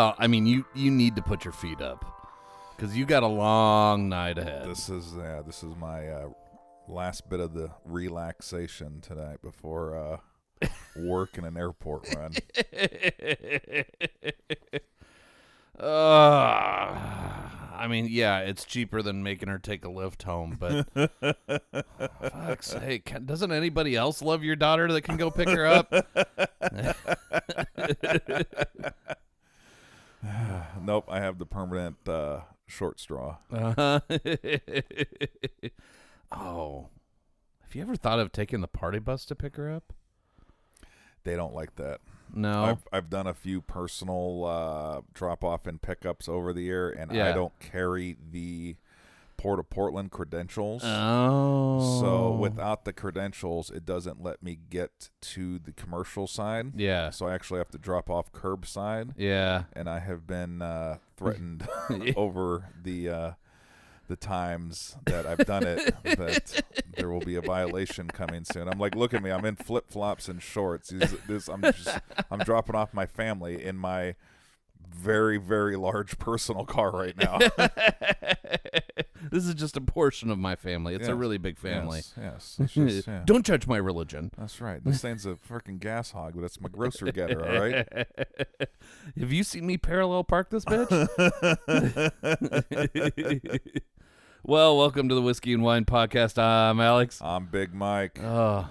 Well, I mean, you need to put your feet up because you got a long night ahead. This is my last bit of the relaxation tonight before work in an airport run. I mean, yeah, it's cheaper than making her take a lift home, but fuck's sake, doesn't anybody else love your daughter that can go pick her up? Nope, I have the permanent short straw. Oh, have you ever thought of taking the party bus to pick her up? They don't like that. No. I've done a few personal drop-off and pickups over the year, and Yeah. I don't carry the Port of Portland credentials. Oh. So without the credentials, it doesn't let me get to the commercial side. Yeah. So I actually have to drop off curbside. Yeah. And I have been threatened over the times that I've done it that there will be a violation coming soon. I'm like, look at me, I'm in flip flops and shorts. I'm dropping off my family in my very, very large personal car right now. This is just a portion of my family. It's a Yes, really big family. Yes. It's just, yeah. Don't judge my religion. That's right. This thing's a freaking gas hog, but it's my grocery getter, all right? Have you seen me parallel park this bitch? Well, welcome to the Whiskey and Wine Podcast. I'm Alex. I'm Big Mike. Well,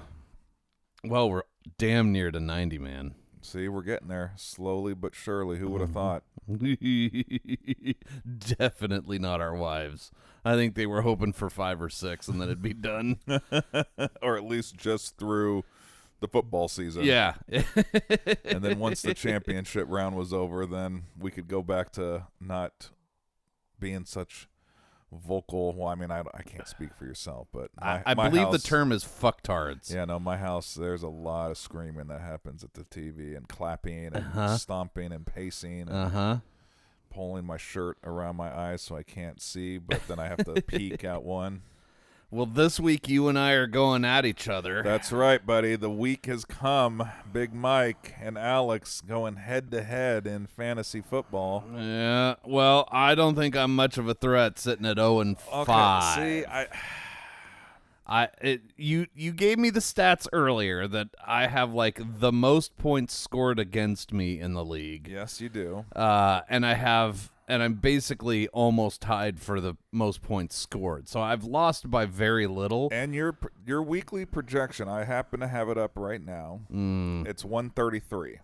we're damn near to 90, man. See, we're getting there slowly but surely. Who would have thought? Definitely not our wives. I think they were hoping for 5 or 6 and then it'd be done. Or at least just through the football season. Yeah. And then once the championship round was over, then we could go back to not being such vocal. Well, I mean, I can't speak for yourself, but I believe the term is fucktards. Yeah, no, my house, there's a lot of screaming that happens at the TV and clapping and stomping and pacing and pulling my shirt around my eyes so I can't see, but then I have to peek out one. Well, this week you and I are going at each other. That's right, buddy. The week has come. Big Mike and Alex going head-to-head in fantasy football. Yeah, well, I don't think I'm much of a threat sitting at 0-5. See, you gave me the stats earlier that I have like the most points scored against me in the league. Yes, you do. And I'm basically almost tied for the most points scored. So I've lost by very little. And your weekly projection, I happen to have it up right now. It's 133.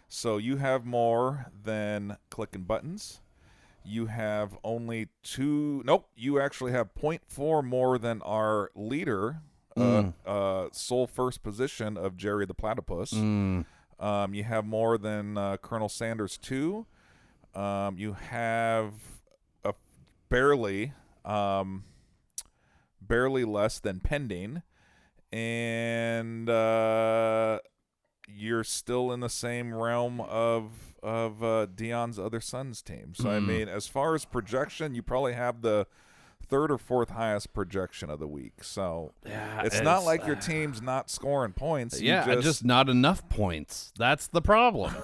So you have more than clicking buttons. You have only you actually have 0.4 more than our leader, sole first position of Jerry the Platypus. You have more than Colonel Sanders 2. You have a barely less than pending, and you're still in the same realm of Dion's other son's team. So I mean, as far as projection, you probably have the third or fourth highest projection of the week. So yeah, it's not like your team's not scoring points. Yeah, just not enough points. That's the problem.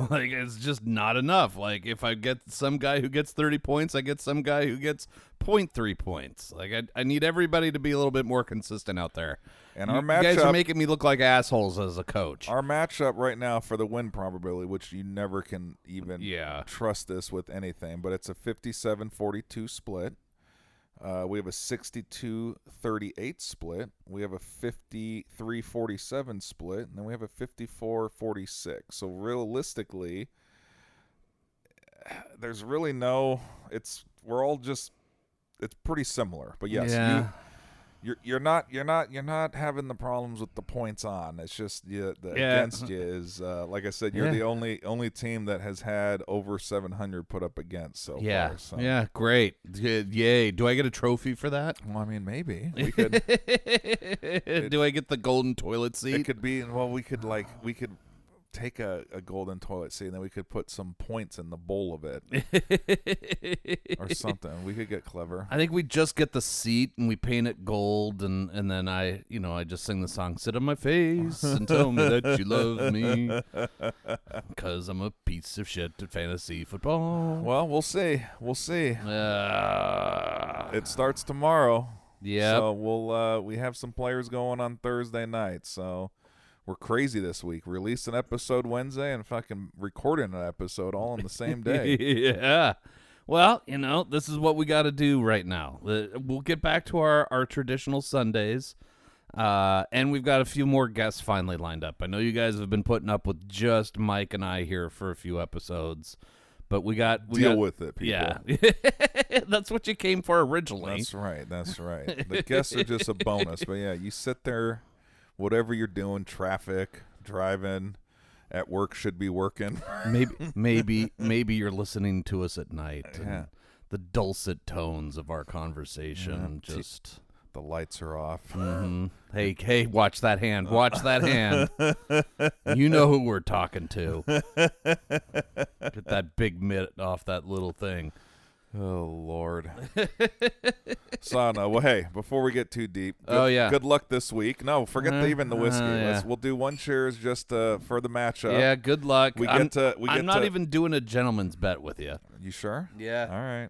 Like, it's just not enough. Like, if I get some guy who gets 30 points, I get some guy who gets 0.3 points. Like, I need everybody to be a little bit more consistent out there. And our you matchup, guys are making me look like assholes as a coach. Our matchup right now for the win probability, which you never can even trust this with anything, but it's a 57-42 split. We have a 62-38 split. We have a 53-47 split, and then we have a 54-46. So realistically, there's really it's pretty similar. But yes, you're not having the problems with the points on. It's just against you is like I said, you're the only team that has had over 700 put up against so far. So. Yeah, great. Yay. Do I get a trophy for that? Well, I mean, maybe. We could Do I get the golden toilet seat? It could be, well, we could take a golden toilet seat, and then we could put some points in the bowl of it or something. We could get clever. I think we just get the seat and we paint it gold, and then I just sing the song, "Sit on my face and tell me that you love me, 'cause I'm a piece of shit at fantasy football." Well, we'll see. It starts tomorrow. Yeah. So we have some players going on Thursday night. So we're crazy this week. Released an episode Wednesday and fucking recording an episode all on the same day. Yeah. Well, this is what we got to do right now. We'll get back to our traditional Sundays. And we've got a few more guests finally lined up. I know you guys have been putting up with just Mike and I here for a few episodes. But we got deal with it, people. Yeah. That's what you came for originally. That's right. The guests are just a bonus. But yeah, you sit there, whatever you're doing, traffic, driving, at work, should be working. Maybe you're listening to us at night. Yeah. And the dulcet tones of our conversation just... The lights are off. Mm-hmm. Hey, watch that hand. Watch that hand. You know who we're talking to. Get that big mitt off that little thing. Oh, Lord. So, no, well, hey, before we get too deep, good luck this week. No, forget even the whiskey. We'll do one cheers just for the matchup. Yeah, good luck. I'm not even doing a gentleman's bet with you. You sure? Yeah. All right.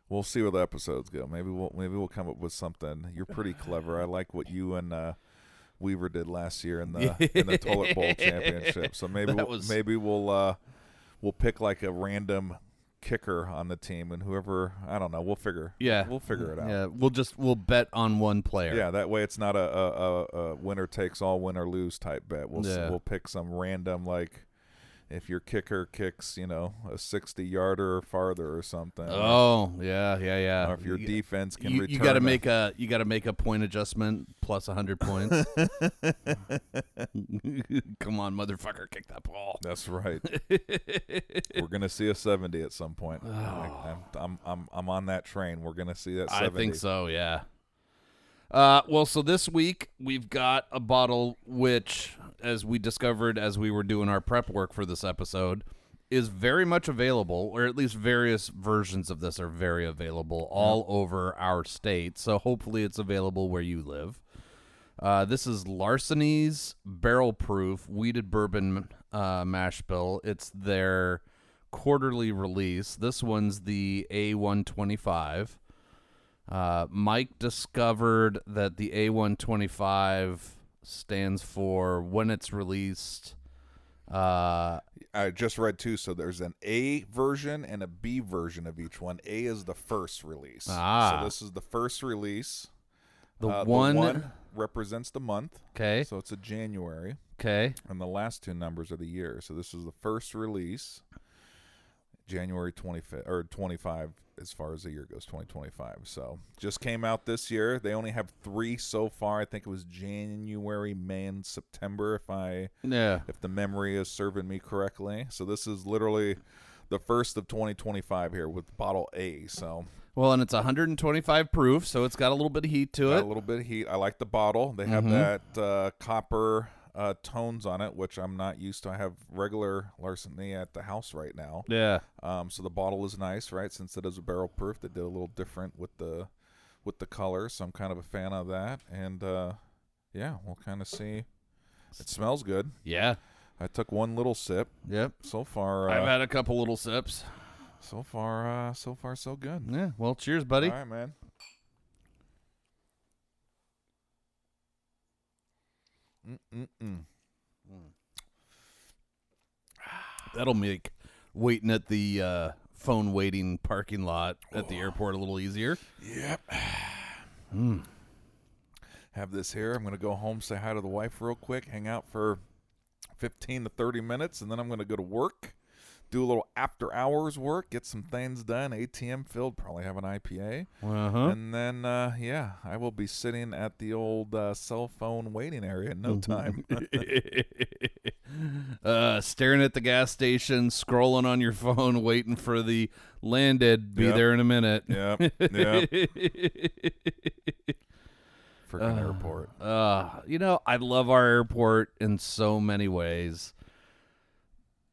We'll see where the episodes go. Maybe we'll come up with something. You're pretty clever. I like what you and Weaver did last year in the Toilet Bowl Championship. So maybe we'll pick like a random kicker on the team, and whoever, I don't know, we'll figure it out. Yeah, we'll bet on one player. Yeah, that way it's not a winner takes all, win or lose type bet. We'll pick some random, like, if your kicker kicks, a 60-yarder or farther or something. Oh, yeah. Or if your defense can return. You got to make a point adjustment plus 100 points. Come on, motherfucker, kick that ball. That's right. We're gonna see a 70 at some point. Oh. I'm on that train. We're gonna see that 70. I think so. Yeah. Well, so this week we've got a bottle which, as we discovered as we were doing our prep work for this episode, is very much available, or at least various versions of this are very available all over our state. So hopefully it's available where you live. This is Larceny's Barrel Proof Wheated Bourbon Mash Bill. It's their quarterly release. This one's the A125. Mike discovered that the A125 stands for when it's released. I just read too, so there's an A version and a B version of each one. A is the first release. So this is the first release. The one represents the month. Okay. So it's a January. Okay. And the last two numbers are the year. So this is the first release, January 25th or 25 as far as the year goes, 2025. So just came out this year. They only have 3 so far. I think it was January, May, and September if the memory is serving me correctly. So this is literally the first of 2025 here with bottle A. So well, and it's 125 proof, so it's got a little bit of heat to it. A little bit of heat. I like the bottle. They have that copper tones on it, which I'm not used to. I have regular Larceny at the house right now. Yeah. So the bottle is nice, right? Since it is a barrel proof, they did a little different with the color. So I'm kind of a fan of that. And we'll kind of see. It smells good. Yeah. I took one little sip. Yep. So far, I've had a couple little sips. So far, so good. Yeah. Well, cheers, buddy. All right, man. That'll make waiting at the phone waiting parking lot at the airport a little easier. Yep. Have this here. I'm going to go home, say hi to the wife real quick, hang out for 15 to 30 minutes, and then I'm going to go to work, do a little after hours work, get some things done, ATM filled, probably have an IPA. And then, I will be sitting at the old cell phone waiting area in no time. Staring at the gas station, scrolling on your phone, waiting for the landed, be there in a minute. Yep. freaking airport. I love our airport in so many ways.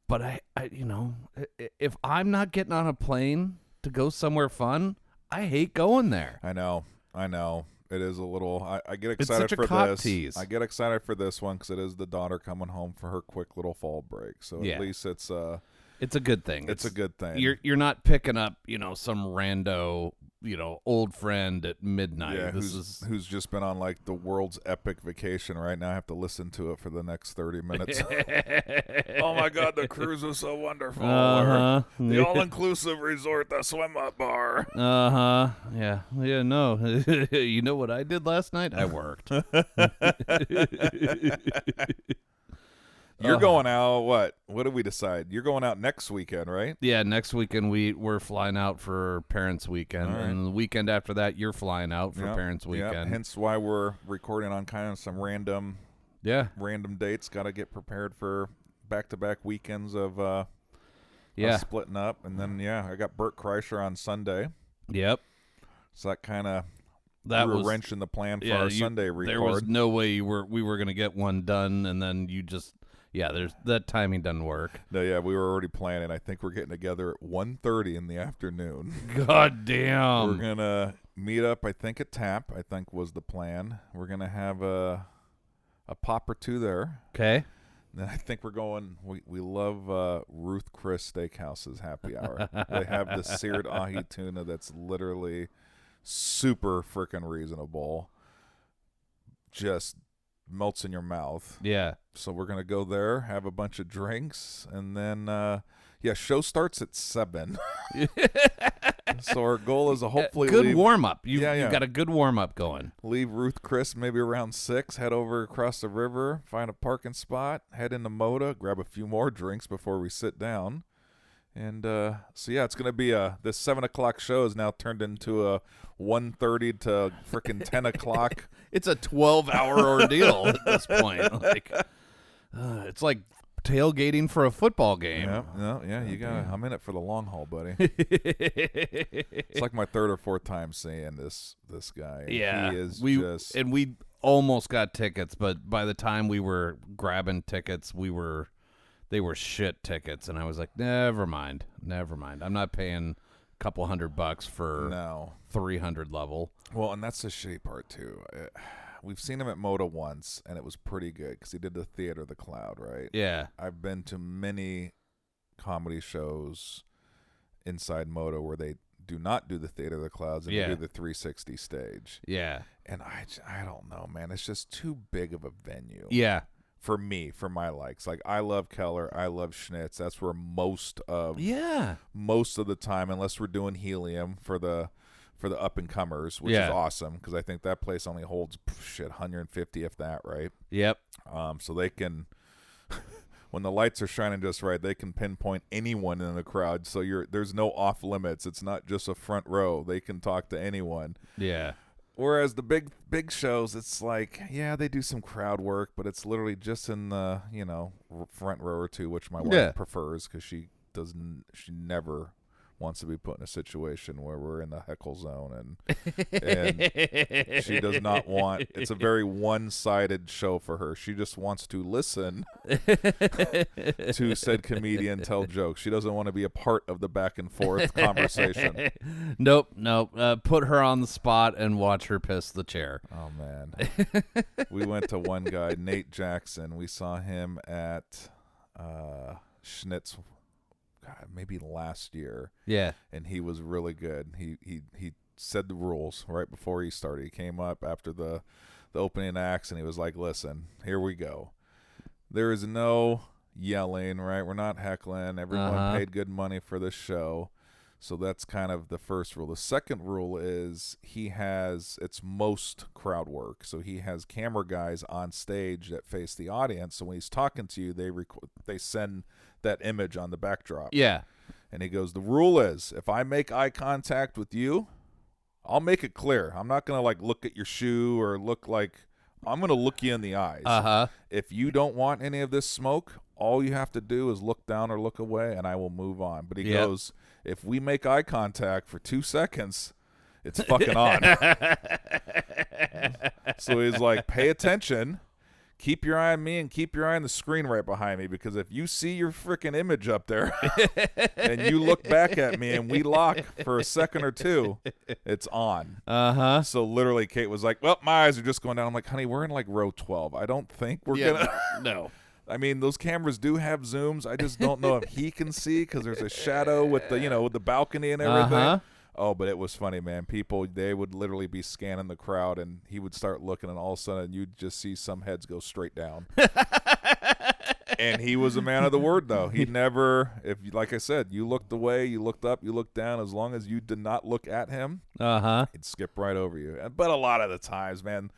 But I if I'm not getting on a plane to go somewhere fun, I hate going there. I know. It is a little. I get excited for this. Tease. I get excited for this one because it is the daughter coming home for her quick little fall break. So at least it's a good thing. It's a good thing. You're not picking up some rando old friend at midnight. Yeah, who's just been on like the world's epic vacation right now. I have to listen to it for the next 30 minutes. Oh my God, the cruise was so wonderful. The all-inclusive resort, the swim-up bar. Yeah. No. You know what I did last night? I worked. You're going out, what did we decide? You're going out next weekend, right? Yeah, next weekend we're flying out for Parents' Weekend. Right. And the weekend after that, you're flying out for Parents' Weekend. Yep. Hence why we're recording on kind of some random dates. Got to get prepared for back-to-back weekends of us splitting up. And then, I got Bert Kreischer on Sunday. Yep. So that kind of threw a wrench in the plan for our Sunday record. There was no way we were going to get one done, and then you just... Yeah, that timing doesn't work. No, we were already planning. I think we're getting together at 1:30 in the afternoon. God damn. We're going to meet up, I think, at Tap, I think was the plan. We're going to have a pop or two there. Okay. Then I think we're going, we love Ruth Chris Steakhouse's happy hour. They have the seared ahi tuna that's literally super freaking reasonable. Just melts in your mouth. Yeah. So we're going to go there, have a bunch of drinks, and then, show starts at 7. So our goal is to hopefully good warm-up. You've got a good warm-up going. Leave Ruth Chris maybe around 6, head over across the river, find a parking spot, head into Moda, grab a few more drinks before we sit down. And it's going to be this 7 o'clock show is now turned into a 1:30 to freaking 10 o'clock. It's a 12-hour ordeal at this point. It's like tailgating for a football game. You got. I'm in it for the long haul, buddy. It's like my 3rd or 4th time seeing this guy. Yeah, he is we almost got tickets, but by the time we were grabbing tickets, they were shit tickets, and I was like, never mind. I'm not paying a couple $100 for 300 level. Well, and that's the shitty part too. We've seen him at Moda once, and it was pretty good because he did the Theater the Cloud, right? Yeah. I've been to many comedy shows inside Moda where they do not do the Theater of the Clouds and they do the 360 stage. Yeah. And I don't know, man. It's just too big of a venue. Yeah. For me, for my likes. Like, I love Keller. I love Schnitz. That's where most of the time, unless we're doing Helium for the up-and-comers, which is awesome, because I think that place only holds, 150, if that, right? Yep. So they can, when the lights are shining just right, they can pinpoint anyone in the crowd, so there's no off-limits. It's not just a front row. They can talk to anyone. Yeah. Whereas the big shows, it's like, they do some crowd work, but it's literally just in the, front row or two, which my wife prefers because she never wants to be put in a situation where we're in the heckle zone, and she does not want. It's a very one-sided show for her. She just wants to listen to said comedian tell jokes. She doesn't want to be a part of the back and forth conversation. Nope. Put her on the spot and watch her piss the chair. Oh man, we went to one guy, Nate Jackson. We saw him at Schnitz. God, maybe last year. Yeah. And he was really good. He said the rules right before he started. He came up after the opening acts, and he was like, listen, here we go. There is no yelling, right? We're not heckling. Everyone paid good money for this show. So that's kind of the first rule. The second rule is it's most crowd work. So he has camera guys on stage that face the audience. So when he's talking to you, they send that image on the backdrop. Yeah. And he goes, the rule is if I make eye contact with you, I'll make it clear. I'm not going to look at your shoe or I'm going to look you in the eyes. If you don't want any of this smoke, all you have to do is look down or look away, and I will move on. But he goes, if we make eye contact for 2 seconds, it's fucking on. So he's like, pay attention. Keep your eye on me and keep your eye on the screen right behind me, because if you see your freaking image up there and you look back at me and we lock for a second or two, it's on. Uh-huh. So literally Kate was like, well, my eyes are just going down. I'm like, honey, we're in like row 12. I don't think we're going to. No. I mean, those cameras do have zooms. I just don't know if he can see because there's a shadow with the, with the balcony and everything. Uh-huh. Oh, but it was funny, man. People, they would literally be scanning the crowd, and he would start looking, and all of a sudden you'd just see some heads go straight down. And he was a man of the word, though. He never, like I said, you looked away, you looked up, you looked down. As long as you did not look at him, he'd skip right over you. But a lot of the times, man,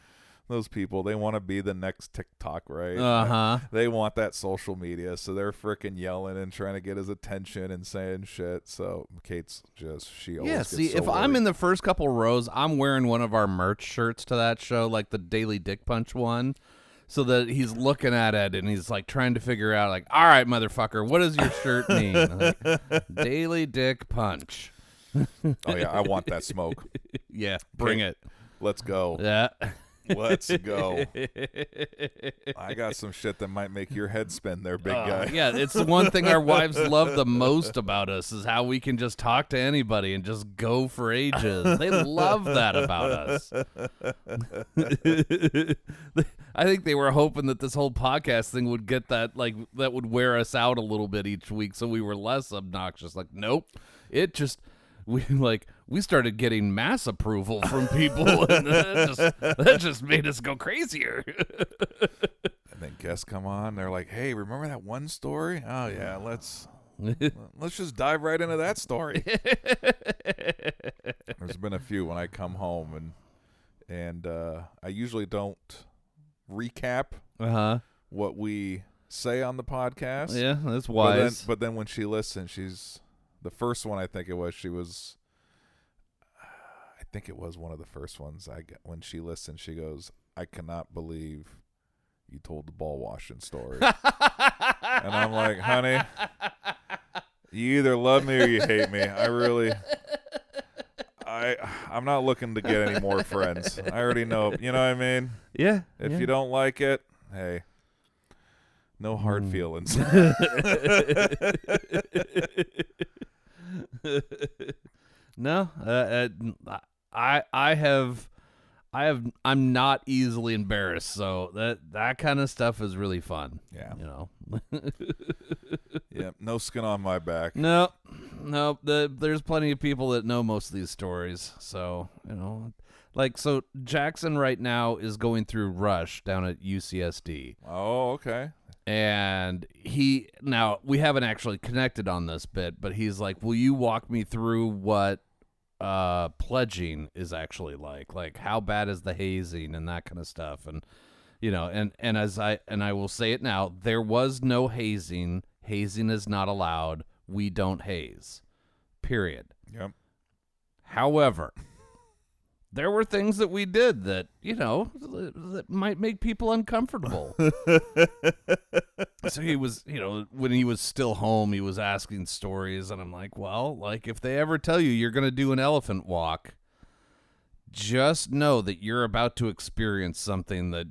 those people, they want to be the next TikTok, right? They want that social media, so they're freaking yelling and trying to get his attention and saying shit. So Kate's just, she always gets see, so if worried. I'm in the first couple rows, I'm wearing one of our merch shirts to that show, like the Daily Dick Punch one, so that he's looking at it and he's like trying to figure out, like, all right, motherfucker, what does your shirt mean? Like, Daily Dick Punch. Oh, yeah, I want that smoke. Yeah, bring it. Let's go. Yeah. Let's go. I got some shit that might make your head spin there, big guy. Yeah, it's the one thing our wives love the most about us is how we can just talk to anybody and just go for ages. They love that about us. I think they were hoping that this whole podcast thing would get that, like, that would wear us out a little bit each week so we were less obnoxious. Like, nope. It just... We started getting mass approval from people, and that just made us go crazier. And then guests come on, they're like, "Hey, remember that one story? Oh yeah, let's just dive right into that story." There's been a few when I come home, and I usually don't recap what we say on the podcast. Yeah, that's wise. But then when she listens, the first one, I think it was one of the first ones when she listened, she goes, "I cannot believe you told the ball washing story." And I'm like, honey, you either love me or you hate me. I'm not looking to get any more friends. I already know. You know what I mean? Yeah. If you don't like it, hey, no hard feelings. No, I'm not easily embarrassed, so that kind of stuff is really fun. Yeah, Yeah, no skin on my back. No. There's plenty of people that know most of these stories, so so Jackson right now is going through Rush down at UCSD. Oh, okay. And we haven't actually connected on this bit, but he's like, will you walk me through what pledging is actually like how bad is the hazing and that kind of stuff? And and I will say it now, there was no hazing is not allowed, we don't haze, period. Yep. However, there were things that we did that, that might make people uncomfortable. So he was, when he was still home, he was asking stories, and I'm like, well, if they ever tell you you're going to do an elephant walk, just know that you're about to experience something that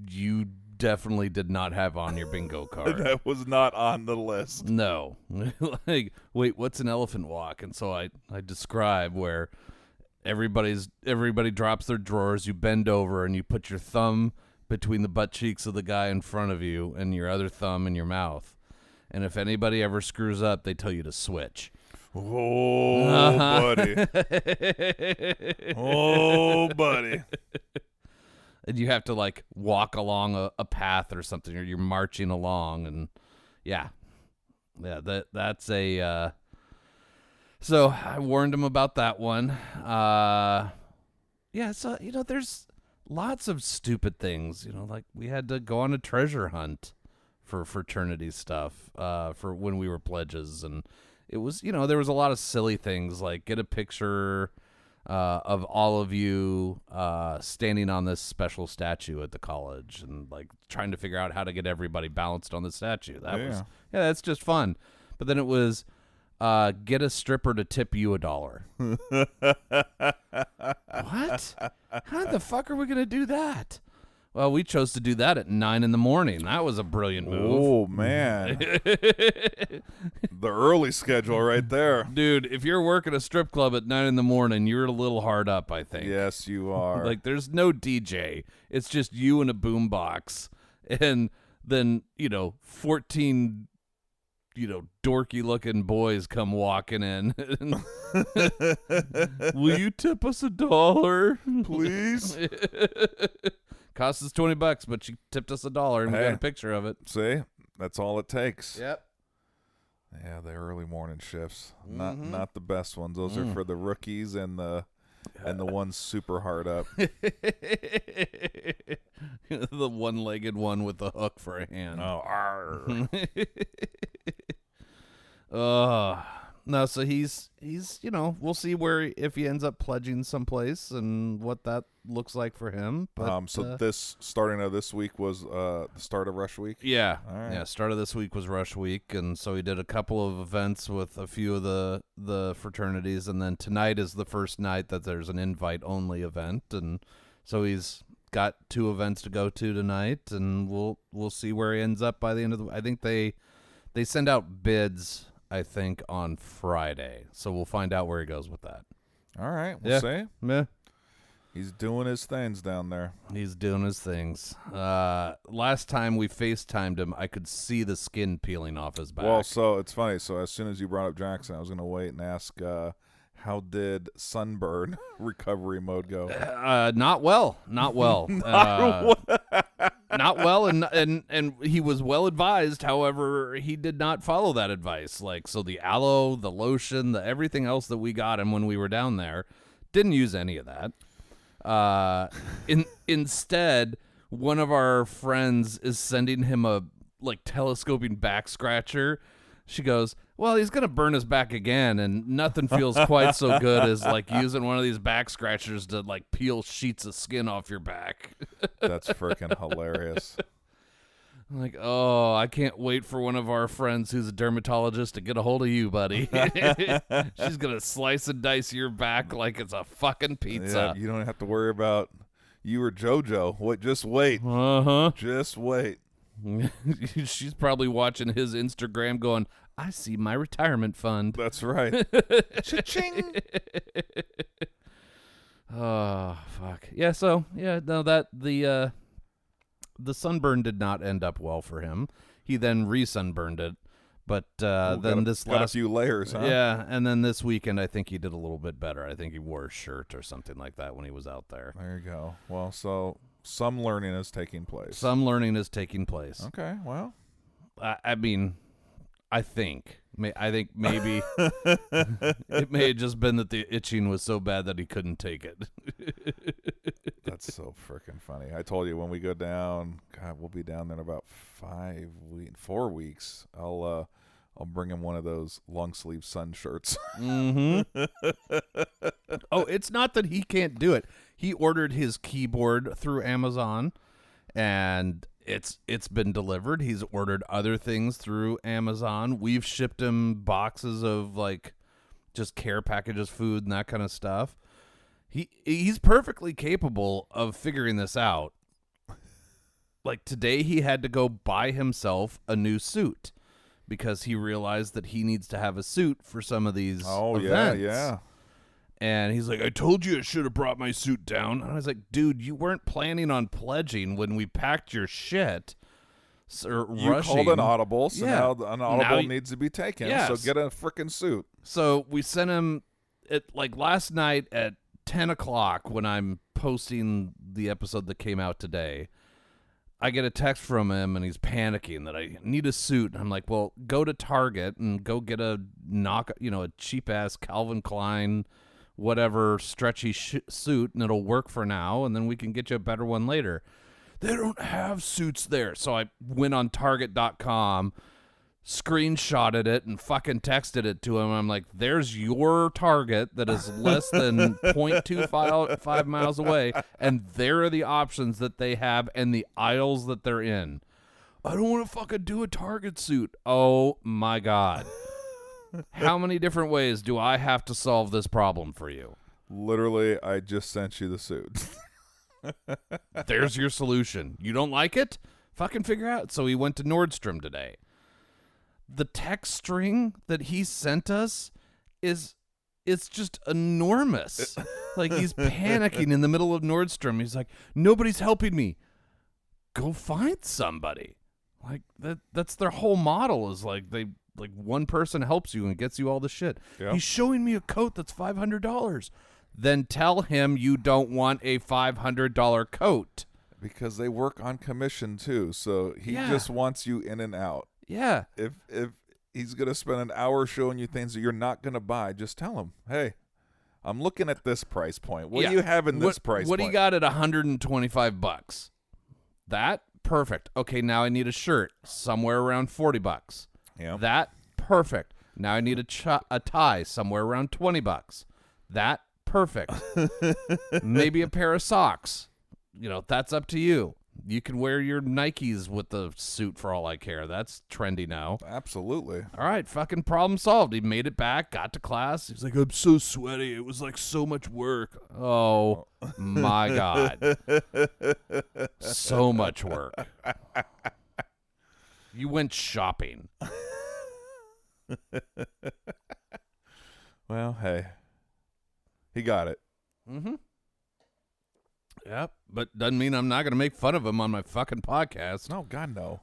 you definitely did not have on your bingo card. That was not on the list. No. Wait, what's an elephant walk? And so I describe where everybody drops their drawers, you bend over, and you put your thumb between the butt cheeks of the guy in front of you and your other thumb in your mouth. And if anybody ever screws up, they tell you to switch. Oh, buddy. Oh, buddy. And you have to, walk along a path or something, or you're marching along, and yeah, that's a... So I warned him about that one. So, there's lots of stupid things, we had to go on a treasure hunt for fraternity stuff for when we were pledges. And it was, there was a lot of silly things, like get a picture of all of you standing on this special statue at the college and, trying to figure out how to get everybody balanced on the statue. That's just fun. But then it was... get a stripper to tip you $1. What? How the fuck are we going to do that? Well, we chose to do that at 9 a.m. That was a brilliant move. Oh, man. The early schedule right there. Dude, if you're working a strip club at 9 a.m, you're a little hard up, I think. Yes, you are. Like, there's no DJ. It's just you and a boombox. And then, 14, dorky-looking boys come walking in. Will you tip us $1? Please? Cost us $20, but she tipped us $1, and we got a picture of it. See? That's all it takes. Yep. Yeah, the early morning shifts. Not the best ones. Those are for the rookies and the ones super hard up. The one-legged one with the hook for a hand. Oh, no, so he's we'll see if he ends up pledging someplace and what that looks like for him. But, so this starting of this week was the start of Rush Week? Yeah. All right. Yeah, start of this week was Rush Week, and so he did a couple of events with a few of the fraternities, and then tonight is the first night that there's an invite-only event, and so he's got 2 events to go to tonight, and we'll see where he ends up by the end of the. I think they send out bids, I think, on Friday, so we'll find out where he goes with that. All right, we'll see. Yeah. He's doing his things down there. He's doing his things. Last time we FaceTimed him, I could see the skin peeling off his back. Well, so it's funny. So as soon as you brought up Jackson, I was going to wait and ask, how did sunburn recovery mode go? Not well. Not well. Not well, and he was well advised. However, he did not follow that advice. So the aloe, the lotion, the everything else that we got him when we were down there, didn't use any of that. Instead, one of our friends is sending him a telescoping back scratcher. She goes, well, he's gonna burn his back again, and nothing feels quite so good as using one of these back scratchers to peel sheets of skin off your back. That's freaking hilarious. I'm like, oh, I can't wait for one of our friends who's a dermatologist to get a hold of you, buddy. She's going to slice and dice your back like it's a fucking pizza. Yeah, you don't have to worry about you or JoJo. Just wait. Uh-huh. Just wait. She's probably watching his Instagram going, I see my retirement fund. That's right. Cha-ching. Oh, fuck. Yeah, so, no, the sunburn did not end up well for him. He then re-sunburned it, but then got a few layers, huh? Yeah, and then this weekend I think he did a little bit better. I think he wore a shirt or something like that when he was out there. There you go. Well, so some learning is taking place. Okay, well. I mean, I think maybe it may have just been that the itching was so bad that he couldn't take it. That's so freaking funny. I told you when we go down, God, we'll be down there in about 4 weeks. I'll bring him one of those long sleeve sun shirts. Mm-hmm. Oh, it's not that he can't do it. He ordered his keyboard through Amazon, and it's been delivered. He's ordered other things through Amazon. We've shipped him boxes of just care packages, food, and that kind of stuff. He's perfectly capable of figuring this out. Today he had to go buy himself a new suit because he realized that he needs to have a suit for some of these events. Yeah. And he's like, I told you I should have brought my suit down. And I was like, dude, you weren't planning on pledging when we packed your shit. You called an audible, so now an audible needs to be taken. Yes. So get a freaking suit. So we sent him last night at 10 o'clock when I'm posting the episode that came out today. I get a text from him, and he's panicking that I need a suit. And I'm like, well, go to Target and go get a cheap-ass Calvin Klein, whatever, stretchy suit, and it'll work for now, and then we can get you a better one later. They don't have suits there. So I went on Target.com, screenshotted it, and fucking texted it to him. I'm like, there's your Target that is less than 0.25 miles away, and there are the options that they have and the aisles that they're in. I don't want to fucking do a Target suit. Oh, my God. How many different ways do I have to solve this problem for you? Literally, I just sent you the suit. There's your solution. You don't like it? Fucking figure out. So he went to Nordstrom today. The text string that he sent us it's just enormous. Like, he's panicking in the middle of Nordstrom. He's like, nobody's helping me. Go find somebody. Like, that's their whole model, is like one person helps you and gets you all the shit. Yep. He's showing me a coat that's $500. Then tell him you don't want a $500 coat. Because they work on commission too, so he just wants you in and out. Yeah. If he's going to spend an hour showing you things that you're not going to buy, just tell him, hey, I'm looking at this price point. What do you have in this price point? What do you got at $125? That? Perfect. Okay, now I need a shirt somewhere around $40. Yeah. That? Perfect. Now I need a tie somewhere around $20. That? Perfect. Maybe a pair of socks. That's up to you. You can wear your Nikes with the suit for all I care. That's trendy now. Absolutely. All right, fucking problem solved. He made it back, got to class. He's like, I'm so sweaty. It was like so much work. Oh, my God. So much work. You went shopping. Well, hey. He got it. Mm-hmm. Yep, but doesn't mean I'm not going to make fun of him on my fucking podcast. No, God, no.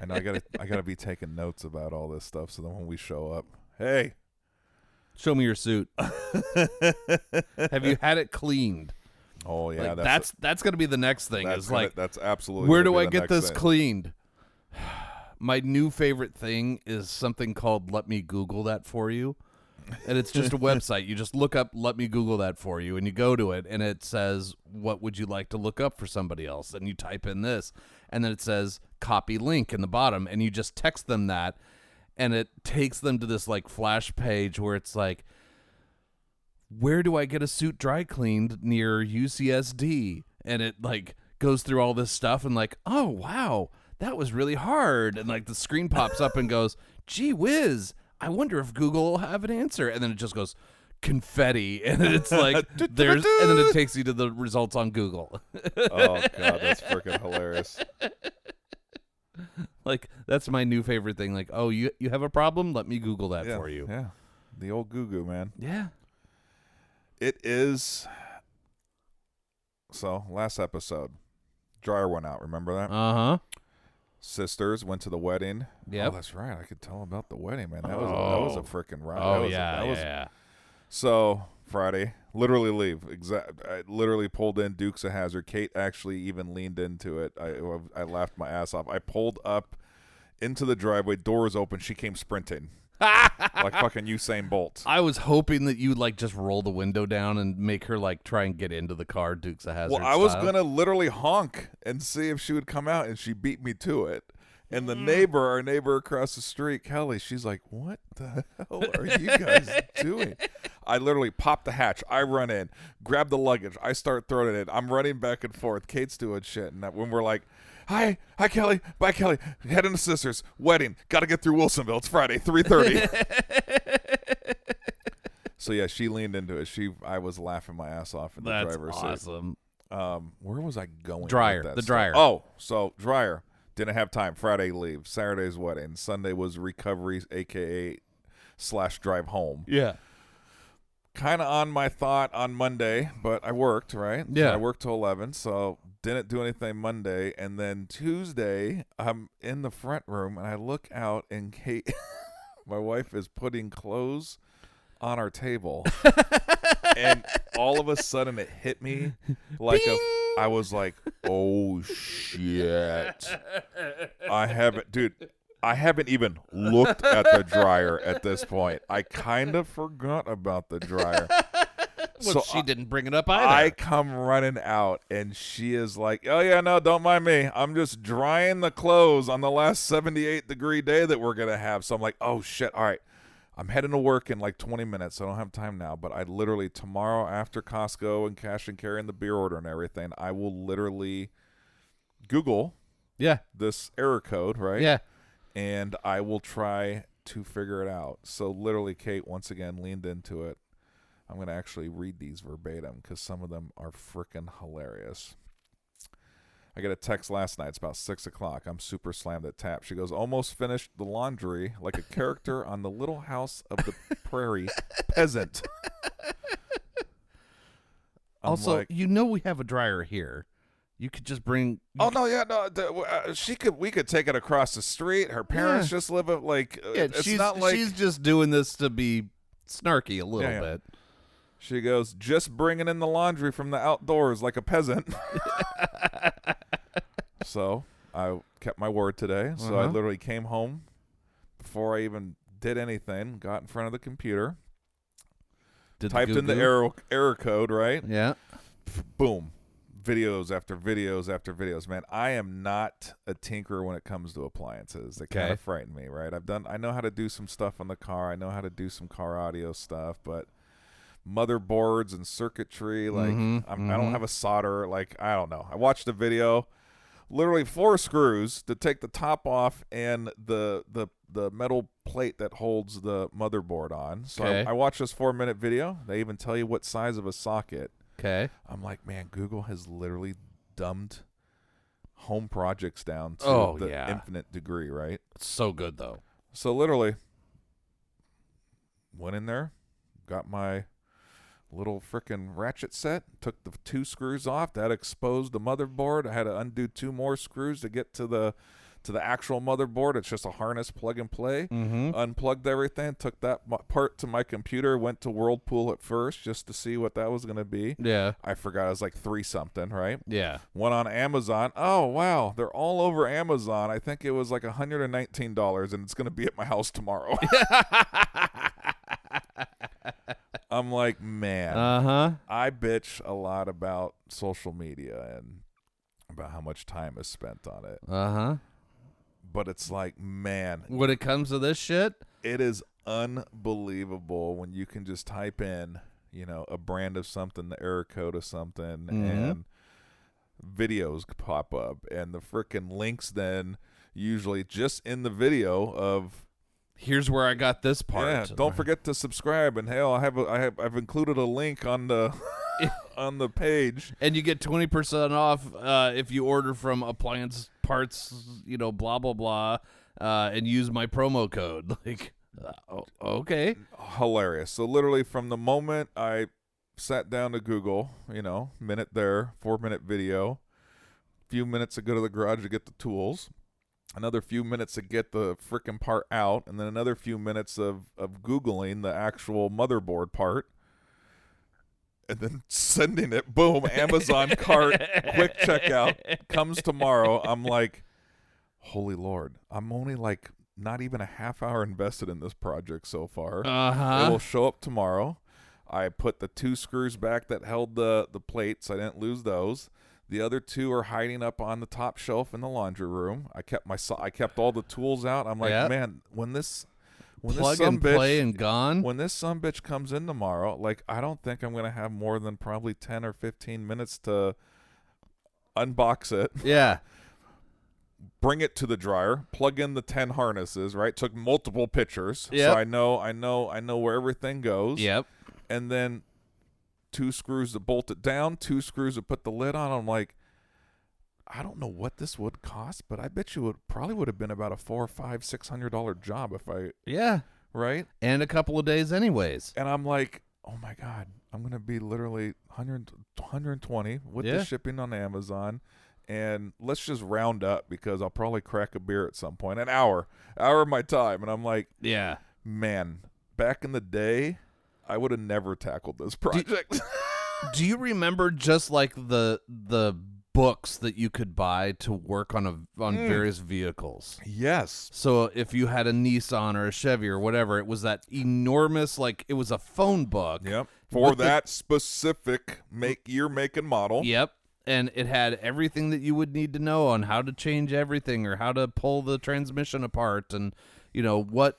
And I gotta be taking notes about all this stuff, so then when we show up, hey, show me your suit. Have you had it cleaned? Oh yeah, like, that's going to be the next thing. That's absolutely. Where do I get this cleaned? My new favorite thing is something called "Let Me Google That For You." And it's just a website. You just look up, let me Google that for you. And you go to it, and it says, what would you like to look up for somebody else? And you type in this. And then it says, copy link in the bottom. And you just text them that. And it takes them to this, like, flash page where it's like, where do I get a suit dry cleaned near UCSD? And it, like, goes through all this stuff. And, like, oh, wow, that was really hard. And, like, the screen pops up and goes, gee whiz. I wonder if Google will have an answer. And then it just goes confetti. And it's like, and then it takes you to the results on Google. Oh, God, that's freaking hilarious. Like, that's my new favorite thing. Like, oh, you have a problem? Let me Google that for you. Yeah. The old Goo-Goo, man. Yeah. It is. So, last episode, dryer went out. Remember that? Uh-huh. Sisters went to the wedding. Yep. Oh, that's right. I could tell about the wedding, man. That was a freaking ride. Oh, yeah. So, Friday, literally leave. I literally pulled in Dukes of Hazzard. Kate actually even leaned into it. I laughed my ass off. I pulled up into the driveway. Door was open. She came sprinting. Like fucking Usain Bolt. I was hoping that you'd like just roll the window down and make her like try and get into the car, Dukes of Hazzard. Well, I was gonna literally honk and see if she would come out, and she beat me to it. And the our neighbor across the street, Kelly, she's like, "What the hell are you guys doing?" I literally pop the hatch. I run in, grab the luggage. I start throwing it in. I'm running back and forth. Kate's doing shit, and when we're like, Hi, Kelly. Bye, Kelly. Heading to Sisters. Wedding. Got to get through Wilsonville. It's Friday, 3:30. So yeah, she leaned into it. I was laughing my ass off in the driver's seat. That's awesome. Where was I going? Dryer. With that the stuff? dryer. Oh, so dryer. Didn't have time. Friday leave. Saturday's wedding. Sunday was recovery, aka / drive home. Yeah. Kind of on my thought on Monday, but I worked, right? Yeah. So I worked till 11, so didn't do anything Monday. And then Tuesday, I'm in the front room, and I look out, and Kate, my wife, is putting clothes on our table. And all of a sudden, it hit me like I was like, oh, shit. I haven't even looked at the dryer at this point. I kind of forgot about the dryer. Well, so she didn't bring it up either. I come running out, and she is like, oh, yeah, no, don't mind me. I'm just drying the clothes on the last 78-degree day that we're going to have. So I'm like, oh, shit. All right. I'm heading to work in like 20 minutes, so I don't have time now. But I literally, tomorrow after Costco and cash and carrying the beer order and everything, I will literally Google this error code, right? Yeah. And I will try to figure it out. So literally, Kate once again leaned into it. I'm going to actually read these verbatim because some of them are freaking hilarious. I got a text last night. It's about 6 o'clock. I'm super slammed at tap. She goes, almost finished the laundry like a character on the Little House of the Prairie peasant. Also, like, we have a dryer here. You could just bring. Oh no, yeah, no. We could take it across the street. Her parents just live it like. It's not like she's just doing this to be snarky a little bit. She goes, just bringing in the laundry from the outdoors like a peasant. So I kept my word today. So I literally came home before I even did anything, got in front of the computer, typed in the error code, right? Yeah. Boom. Videos after videos after videos. Man, I am not a tinkerer when it comes to appliances. They kind of frighten me, right? I know how to do some stuff on the car. I know how to do some car audio stuff, but motherboards and circuitry, like I don't have a solder. Like, I don't know. I watched a video, literally 4 screws to take the top off and the metal plate that holds the motherboard on. So I watched this 4-minute video. They even tell you what size of a socket. Okay. I'm like, man, Google has literally dumbed home projects down to the infinite degree, right? It's so good, though. So literally went in there, got my little frickin' ratchet set, took the 2 screws off. That exposed the motherboard. I had to undo 2 more screws to get to the actual motherboard. It's just a harness plug and play. Unplugged everything, took that part to my computer, went to Whirlpool at first just to see what that was going to be. Yeah. I forgot it was like 3 something, right? Yeah. Went on Amazon. Oh, wow. They're all over Amazon. I think it was like $119 and it's going to be at my house tomorrow. I'm like, man, I bitch a lot about social media and about how much time is spent on it. But it's like, man, when it comes to this shit, it is unbelievable when you can just type in, a brand of something, the error code of something, and videos pop up, and the frickin' links then usually just in the video of, here's where I got this part. Yeah, don't forget to subscribe. And hell, I've included a link on the on the page, and you get 20% off if you order from appliance parts. Blah blah blah, and use my promo code. Like, okay, hilarious. So literally from the moment I sat down to Google, minute there, 4-minute video, few minutes to go to the garage to get the tools. Another few minutes to get the frickin' part out, and then another few minutes of Googling the actual motherboard part, and then sending it, boom, Amazon cart, quick checkout, comes tomorrow. I'm like, holy Lord, I'm only like not even a half hour invested in this project so far. It will show up tomorrow. I put the 2 screws back that held the plates. I didn't lose those. The other 2 are hiding up on the top shelf in the laundry room. I kept all the tools out. I'm like, man, when this play and gone. When this sumbitch comes in tomorrow, like, I don't think I'm gonna have more than probably 10 or 15 minutes to unbox it. Yeah. Bring it to the dryer, plug in the 10 harnesses, right? Took multiple pictures. Yep. So I know where everything goes. Yep. And then 2 screws to bolt it down, 2 screws to put the lid on. I'm like, I don't know what this would cost, but I bet you it probably would have been about a $400, $500, $600 job if I. Yeah. Right. And a couple of days, anyways. And I'm like, oh my God, I'm gonna be literally 120 with the shipping on Amazon, and let's just round up because I'll probably crack a beer at some point. An hour of my time, and I'm like, yeah, man, back in the day, I would have never tackled this project. Do you remember just like the books that you could buy to work on various vehicles? Yes. So if you had a Nissan or a Chevy or whatever, it was that enormous, like, it was a phone book. Yep. For that specific year, make, and model. Yep. And it had everything that you would need to know on how to change everything or how to pull the transmission apart and, what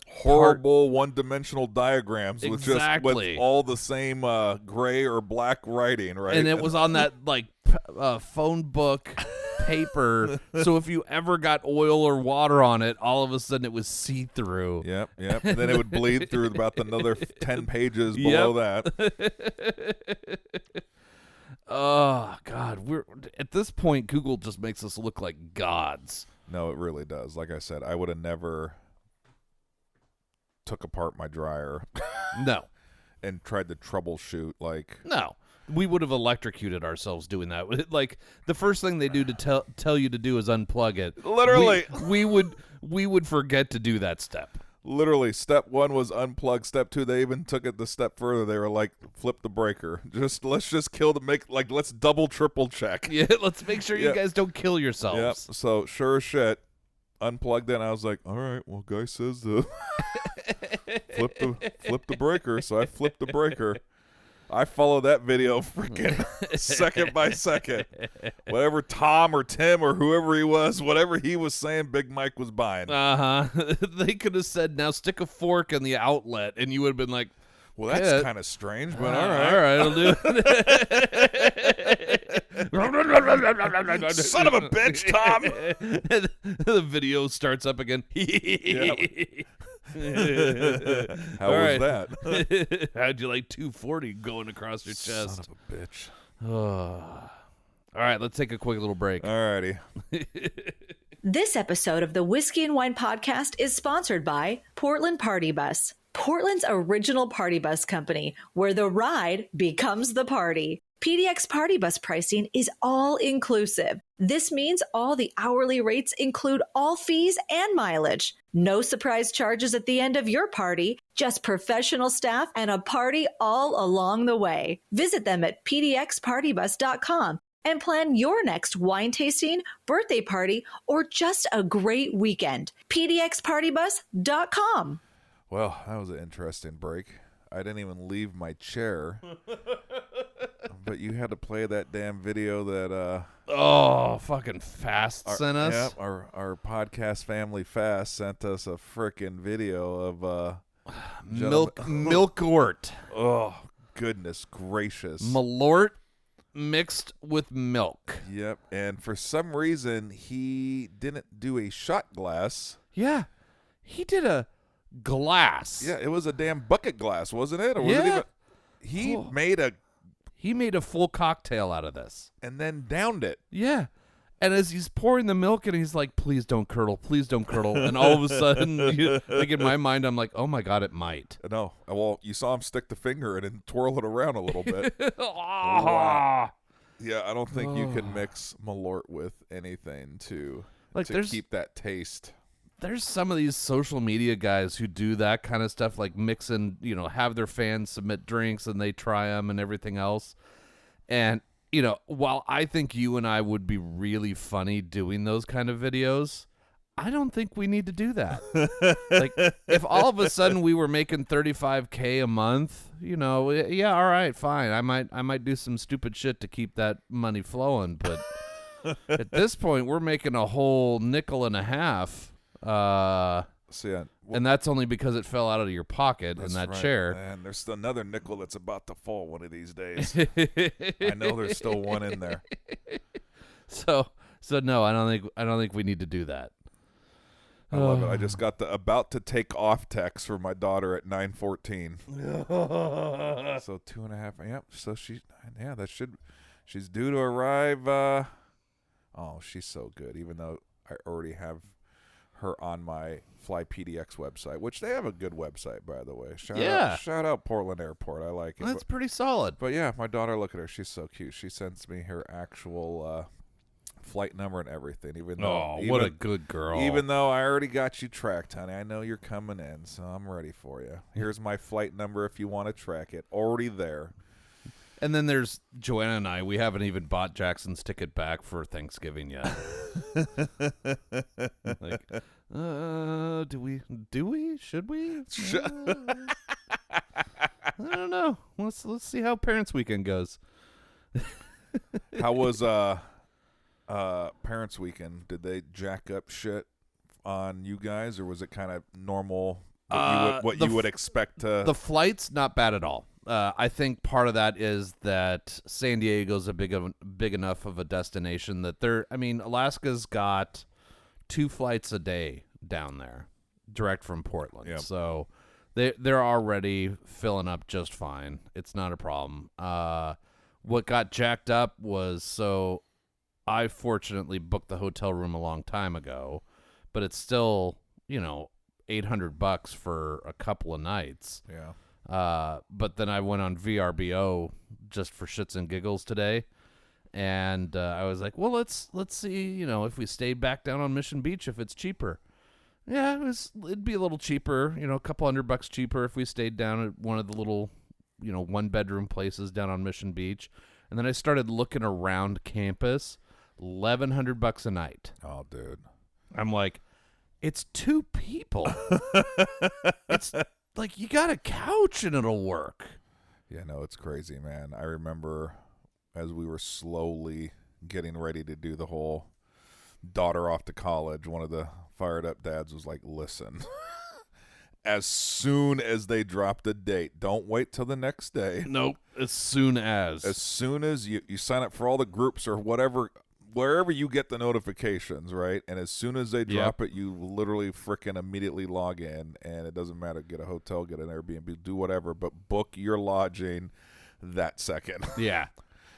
horrible one-dimensional diagrams exactly. with all the same gray or black writing, right? And it was on that like phone book paper, so if you ever got oil or water on it, all of a sudden it was see-through. Yep. And then it would bleed through about another 10 pages below that. Oh, God. We're at this point, Google just makes us look like gods. No, it really does. Like I said, I would have never took apart my dryer. No. And tried to troubleshoot, No. We would have electrocuted ourselves doing that. Like, the first thing they do to tell you to do is unplug it. Literally. We would forget to do that step. Literally, step 1 was unplug. Step 2, they even took it the step further. They were like, flip the breaker. Let's just kill let's double, triple check. Yeah, let's make sure you guys don't kill yourselves. Yep. So, sure as shit, unplugged it, and I was like, all right, well, guy says to flip the breaker, so I flipped the breaker. I follow that video freaking second by second. Whatever Tom or Tim or whoever he was, whatever he was saying, Big Mike was buying. They could have said, now stick a fork in the outlet, and you would have been like, well, that's kind of strange, but all right. All right, I'll do it. Son of a bitch, Tom. The video starts up again. How was that? How'd you like 240 going across your chest? Son of a bitch. All right, let's take a quick little break. All righty. This episode of the Whiskey and Wine Podcast is sponsored by Portland Party Bus, Portland's original party bus company, where the ride becomes the party. PDX Party Bus pricing is all inclusive. This means all the hourly rates include all fees and mileage. No surprise charges at the end of your party, just professional staff and a party all along the way. Visit them at pdxpartybus.com and plan your next wine tasting, birthday party, or just a great weekend. pdxpartybus.com. Well, that was an interesting break. I didn't even leave my chair. But you had to play that damn video that fucking Fast sent us. Yeah, our podcast family Fast sent us a frickin' video of Malört. Oh, goodness gracious. Malört mixed with milk. Yep, and for some reason he didn't do a shot glass. Yeah. He did a glass. Yeah, it was a damn bucket glass, wasn't it? Or was it even, he made a full cocktail out of this. And then downed it. Yeah. And as he's pouring the milk, and he's like, please don't curdle, please don't curdle. And all of a sudden, like in my mind, I'm like, oh my God, it might. No. Well, you saw him stick the finger in and twirl it around a little bit. Wow. Yeah, I don't think you can mix Malört with anything to keep that taste. There's some of these social media guys who do that kind of stuff, like mix in, have their fans submit drinks and they try them and everything else. And, while I think you and I would be really funny doing those kind of videos, I don't think we need to do that. Like, if all of a sudden we were making $35K a month, yeah, all right, fine. I might do some stupid shit to keep that money flowing. But at this point, we're making a whole $1.50. And that's only because it fell out of your pocket in that chair. And there's another nickel that's about to fall one of these days. I know there's still one in there. So no, I don't think we need to do that. I love it. I just got the about to take off text for my daughter at 9:14. So 2.5. Yep. So she's due to arrive. Oh, she's so good. Even though I already have her on my Fly PDX website, which they have a good website, by the way. Shout out Portland Airport. I like it. That's pretty solid. But yeah, my daughter, look at her. She's so cute. She sends me her actual flight number and everything. What a good girl. Even though I already got you tracked, honey. I know you're coming in, so I'm ready for you. Here's my flight number if you want to track it. Already there. And then there's Joanna and I. We haven't even bought Jackson's ticket back for Thanksgiving yet. Like, do we? Should we? I don't know. Let's see how Parents Weekend goes. How was Parents Weekend? Did they jack up shit on you guys, or was it kind of normal? What you would expect to? The flights, not bad at all. I think part of that is that San Diego's a big enough of a destination that Alaska's got 2 flights a day down there, direct from Portland. Yep. So they're already filling up just fine. It's not a problem. What got jacked up was, so I fortunately booked the hotel room a long time ago, but it's still, $800 for a couple of nights. Yeah. But then I went on VRBO just for shits and giggles today, and I was like, well, let's see, if we stay back down on Mission Beach, if it's cheaper. Yeah, it'd be a little cheaper, a couple $100 cheaper if we stayed down at one of the little, 1-bedroom places down on Mission Beach. And then I started looking around campus, $1,100 a night. Oh, dude. I'm like, it's 2 people. It's like, you got a couch and it'll work. Yeah, no, it's crazy, man. I remember as we were slowly getting ready to do the whole daughter off to college, one of the fired up dads was like, listen, as soon as they drop the date, don't wait till the next day. Nope. As soon as you sign up for all the groups or whatever, wherever you get the notifications, right? And as soon as they drop it, you literally frickin' immediately log in, and it doesn't matter. Get a hotel, get an Airbnb, do whatever, but book your lodging that second. Yeah.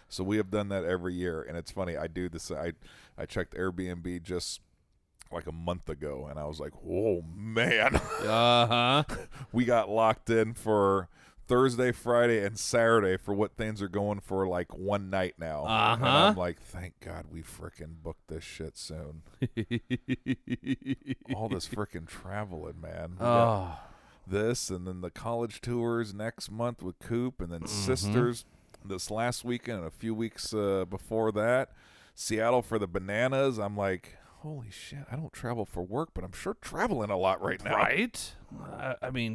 So we have done that every year, and it's funny. I do this. I checked Airbnb just like a month ago, and I was like, "Whoa, man!" We got locked in for Thursday, Friday, and Saturday for what things are going for like one night now. And I'm like, thank God we frickin' booked this shit soon. All this frickin' traveling, man. This, and then the college tours next month with Coop, and then Sisters this last weekend, and a few weeks before that, Seattle for the Bananas. I'm like, holy shit, I don't travel for work, but I'm sure traveling a lot right now. Right?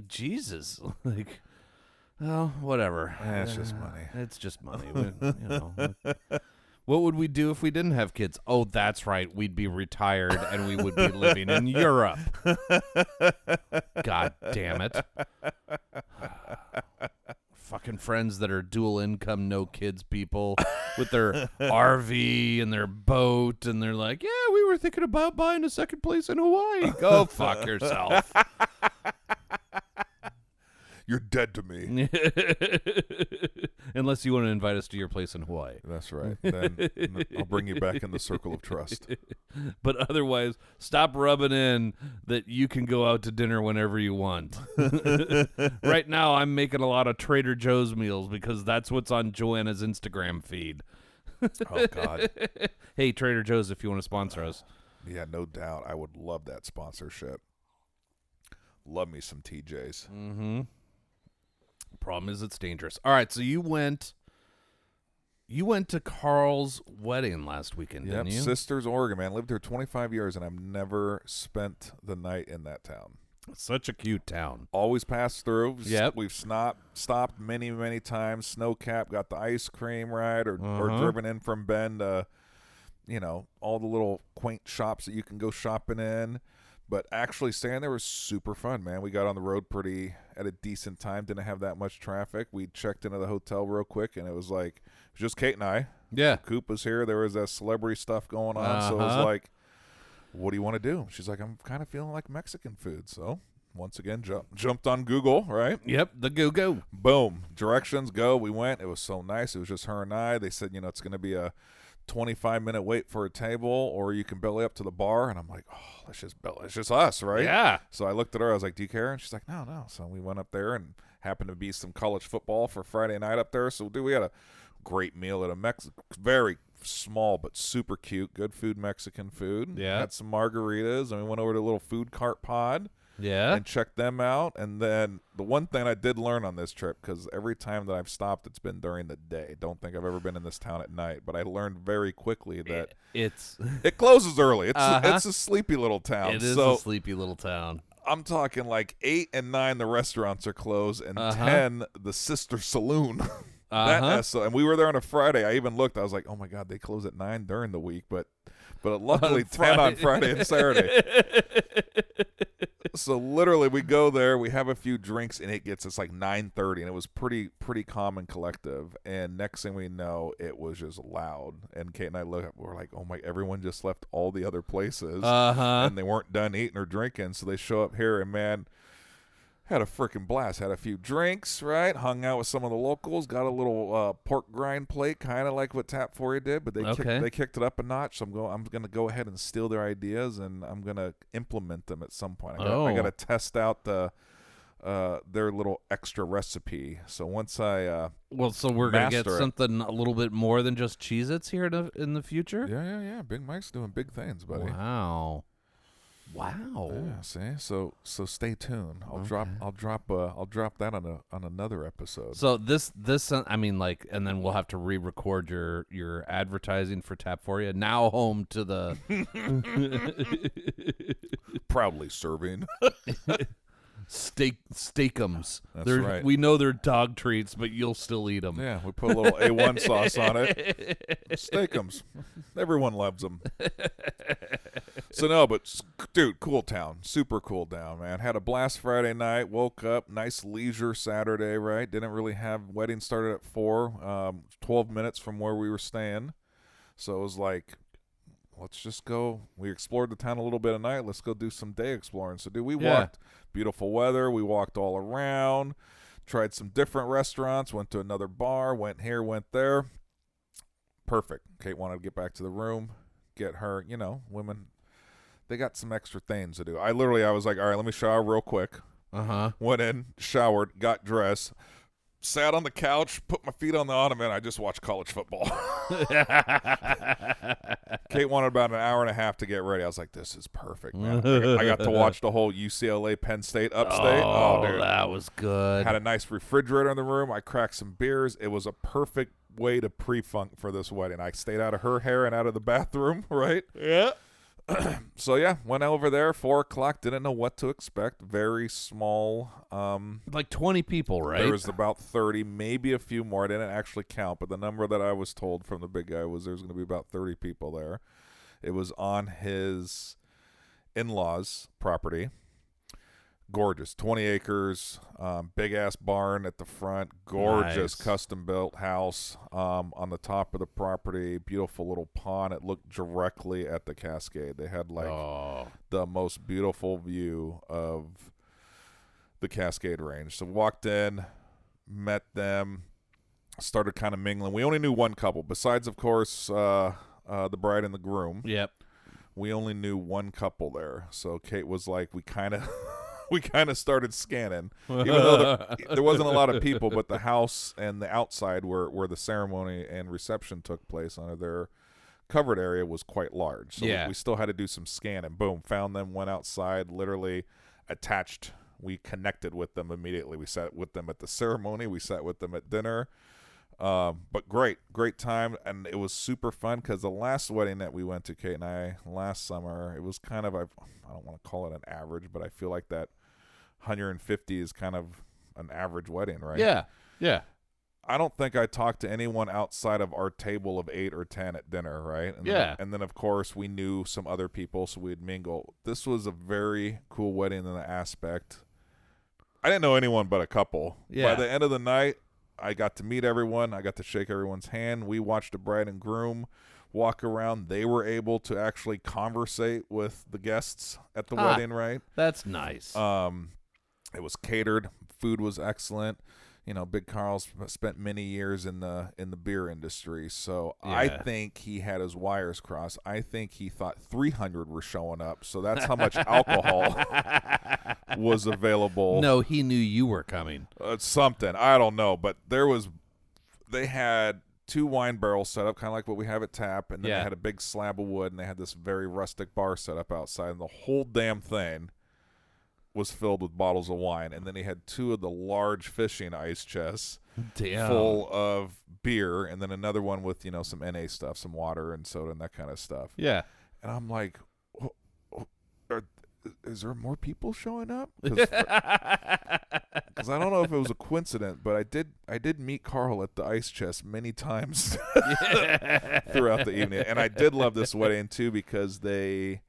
Jesus. Like, well, whatever. It's just money. It's just money. What would we do if we didn't have kids? Oh, that's right. We'd be retired and we would be living in Europe. God damn it. Fucking friends that are dual income, no kids people with their RV and their boat, and they're like, yeah, we were thinking about buying a second place in Hawaii. Go fuck yourself. You're dead to me. Unless you want to invite us to your place in Hawaii. That's right. Then I'll bring you back in the circle of trust. But otherwise, stop rubbing in that you can go out to dinner whenever you want. Right now, I'm making a lot of Trader Joe's meals because that's what's on Joanna's Instagram feed. Oh, God. Hey, Trader Joe's, if you want to sponsor us. Yeah, no doubt. I would love that sponsorship. Love me some TJs. Mm-hmm. Problem is, it's dangerous. All right, so you went to Carl's wedding last weekend, didn't you? Sisters, Oregon, man. Lived here 25 years, and I've never spent the night in that town. Such a cute town. Always passed through. Yep. We've stopped many, many times. Snowcap, got the ice cream ride, or driven in from Bend. All the little quaint shops that you can go shopping in. But actually staying there was super fun, man. We got on the road at a decent time. Didn't have that much traffic. We checked into the hotel real quick, and it was just Kate and I. Yeah. Coop was here. There was that celebrity stuff going on. So it was like, what do you want to do? She's like, I'm kind of feeling like Mexican food. So once again, jumped on Google, right? Yep, the go. Boom. Directions, go. We went. It was so nice. It was just her and I. They said, it's going to be a 25-minute wait for a table, or you can belly up to the bar. And I'm like, it's just us, right? Yeah. So I looked at her. I was like, do you care? And she's like, no. So we went up there, and happened to be some college football for Friday night up there. So we had a great meal at a very small but super cute, good food, Mexican food. Yeah. Had some margaritas, and we went over to a little food cart pod. Yeah. And checked them out. And then the one thing I did learn on this trip, because every time that I've stopped, it's been during the day. Don't think I've ever been in this town at night. But I learned very quickly that it closes early. It's a sleepy little town. It is a sleepy little town. I'm talking like 8 and 9, the restaurants are closed, and 10, the sister saloon. And we were there on a Friday. I even looked. I was like, oh, my God, they close at 9 during the week. But luckily 10 on Friday and Saturday. So literally we go there, we have a few drinks, and it's like 9:30, and it was pretty calm and collective. And next thing we know, it was just loud. And Kate and I look up, we're like, oh my, everyone just left all the other places, and they weren't done eating or drinking. So they show up here, and man, had a freaking blast. Had a few drinks, right? Hung out with some of the locals. Got a little pork grind plate, kind of like what Tap For You did, but they kicked it up a notch. So I'm gonna go ahead and steal their ideas, and I'm gonna implement them at some point. I gotta test out their little extra recipe. So once so we're gonna get something a little bit more than just Cheez-Its here in the future. Yeah. Big Mike's doing big things, buddy. Wow. Yeah, see, so stay tuned. I'll drop that on another episode. So this I mean, like, and then we'll have to re-record your advertising for Tap For You. Now home to the proudly serving steakums. That's right. We know they're dog treats, but you'll still eat them. Yeah, we put a little A1 sauce on it. Steakums. Everyone loves them. So no, but dude, cool town. Super cool town, man. Had a blast Friday night. Woke up. Nice leisure Saturday, right? Didn't really have wedding started at 4. 12 minutes from where we were staying. So it was like, let's just go. We explored the town a little bit at night. Let's go do some day exploring. So, dude, we walked. Beautiful weather. We walked all around. Tried some different restaurants. Went to another bar. Went here, went there. Perfect. Kate wanted to get back to the room. Get her, women, they got some extra things to do. I was like, all right, let me shower real quick. Went in, showered, got dressed. Sat on the couch, put my feet on the ottoman. I just watched college football. Kate wanted about an hour and a half to get ready. I was like, this is perfect, man. I got to watch the whole UCLA Penn State upstate. Oh, dude. That was good. Had a nice refrigerator in the room. I cracked some beers. It was a perfect way to pre-funk for this wedding. I stayed out of her hair and out of the bathroom, right? Yeah. So yeah, went over there 4:00. Didn't know what to expect. Very small. Like 20 people, right? There was about 30, maybe a few more. I didn't actually count, but the number that I was told from the big guy was there's going to be about 30 people there. It was on his in-laws' property. Gorgeous, 20 acres, big ass barn at the front, gorgeous custom built house on the top of the property, beautiful little pond. It looked directly at the Cascade. They had the most beautiful view of the Cascade Range. So walked in, met them, started kind of mingling. We only knew one couple, besides of course the bride and the groom. Yep. We only knew one couple there. So Kate was like, we kind of started scanning, even though there wasn't a lot of people, but the house and the outside where the ceremony and reception took place under their covered area was quite large. So we still had to do some scanning. Boom, found them, went outside, literally attached. We connected with them immediately. We sat with them at the ceremony. We sat with them at dinner. But great time, and it was super fun because the last wedding that we went to, Kate and I, last summer, it was kind of, I don't want to call it an average, but I feel like that 150 is kind of an average wedding, right? Yeah. I don't think I talked to anyone outside of our table of 8 or 10 at dinner, right? And then of course, we knew some other people, so we'd mingle. This was a very cool wedding in the aspect. I didn't know anyone but a couple. Yeah. By the end of the night, I got to meet everyone. I got to shake everyone's hand. We watched the bride and groom walk around. They were able to actually conversate with the guests at the wedding, right? That's nice. It was catered. Food was excellent. Big Carl's spent many years in the beer industry, so I think he had his wires crossed. I think he thought 300 were showing up, so that's how much alcohol was available. No, he knew you were coming. Something, I don't know, but they had 2 wine barrels set up, kind of like what we have at Tap, and then they had a big slab of wood, and they had this very rustic bar set up outside, and the whole damn thing was filled with bottles of wine. And then he had 2 of the large fishing ice chests full of beer, and then another one with some NA stuff, some water and soda and that kind of stuff. Yeah. And I'm like, is there more people showing up? Because I don't know if it was a coincidence, but I did meet Carl at the ice chest many times throughout the evening. And I did love this wedding too because they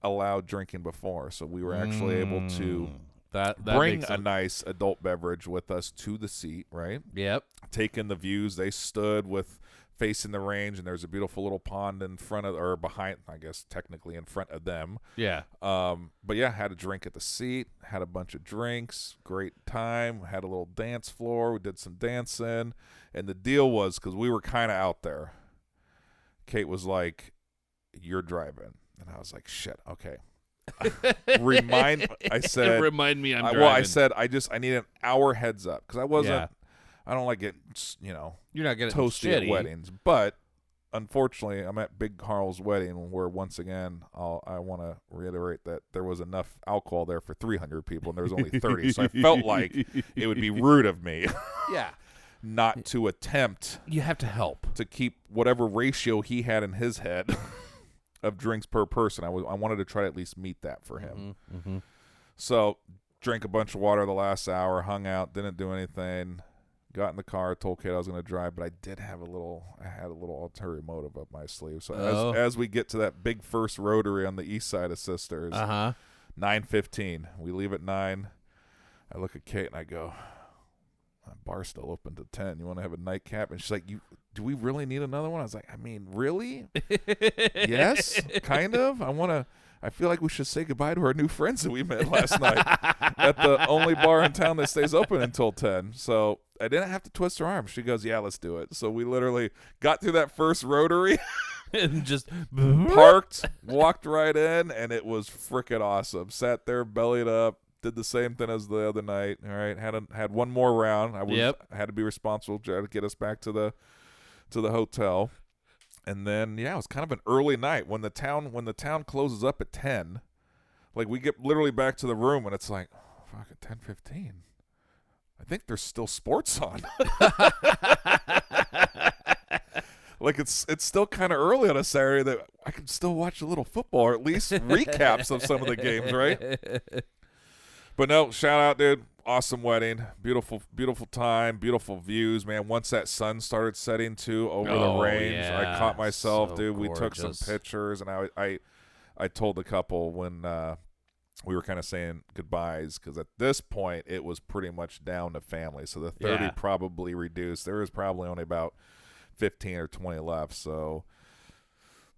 allowed drinking before, so we were actually able to that bring a nice adult beverage with us to the seat, right? Yep. Take in the views. They stood with facing the range, and there's a beautiful little pond in front of, or behind, I guess technically in front of them. Yeah. But yeah, had a drink at the seat, had a bunch of drinks, great time, had a little dance floor. We did some dancing, and the deal was, because we were kind of out there, Kate was like, "You're driving," and I was like, "Shit, okay." I said, remind me I'm driving. Well, I said, I need an hour heads up, because I wasn't, I don't like getting, you're not getting toasty shitty at weddings. But unfortunately, I'm at Big Carl's wedding, where once again, I want to reiterate that there was enough alcohol there for 300 people, and there was only 30. So I felt like it would be rude of me, not to attempt. You have to help to keep whatever ratio he had in his head of drinks per person. I wanted to try to at least meet that for him. Mm-hmm. So drank a bunch of water the last hour, hung out, didn't do anything. Got in the car, told Kate I was going to drive, but I had a little ulterior motive up my sleeve. So as we get to that big first rotary on the east side of Sisters, 9:15, we leave at 9. I look at Kate and I go, "That bar's still open to 10. You want to have a nightcap?" And she's like, "Do we really need another one?" I was like, "I mean, really? Yes, kind of. I feel like we should say goodbye to our new friends that we met last night at the only bar in town that stays open until 10. So I didn't have to twist her arm. She goes, "Yeah, let's do it." So we literally got through that first rotary and just parked, walked right in, and it was freaking awesome. Sat there, bellied up, did the same thing as the other night. All right, had one more round. I had to be responsible to get us back to the hotel. And then, it was kind of an early night when the town closes up at 10. Like, we get literally back to the room, and it's like, fuck, at 10:15. I think there's still sports on. Like, it's still kind of early on a Saturday that I can still watch a little football, or at least recaps of some of the games, right? But no, shout out, dude. Awesome wedding. Beautiful, beautiful time. Beautiful views, man. Once that sun started setting, too, over the range, I caught myself, so dude. gorgeous. We took some pictures, and I told the couple when we were kind of saying goodbyes, because at this point, it was pretty much down to family. So the 30 probably reduced. There was probably only about 15 or 20 left. So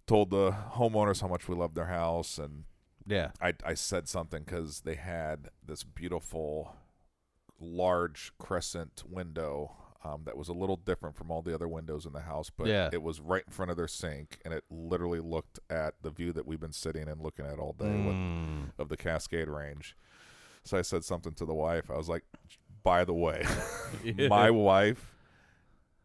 told the homeowners how much we loved their house, and I said something because they had this beautiful large crescent window that was a little different from all the other windows in the house, but it was right in front of their sink, and it literally looked at the view that we've been sitting and looking at all day of the Cascade Range. So I said something to the wife. I was like, "By the way, my wife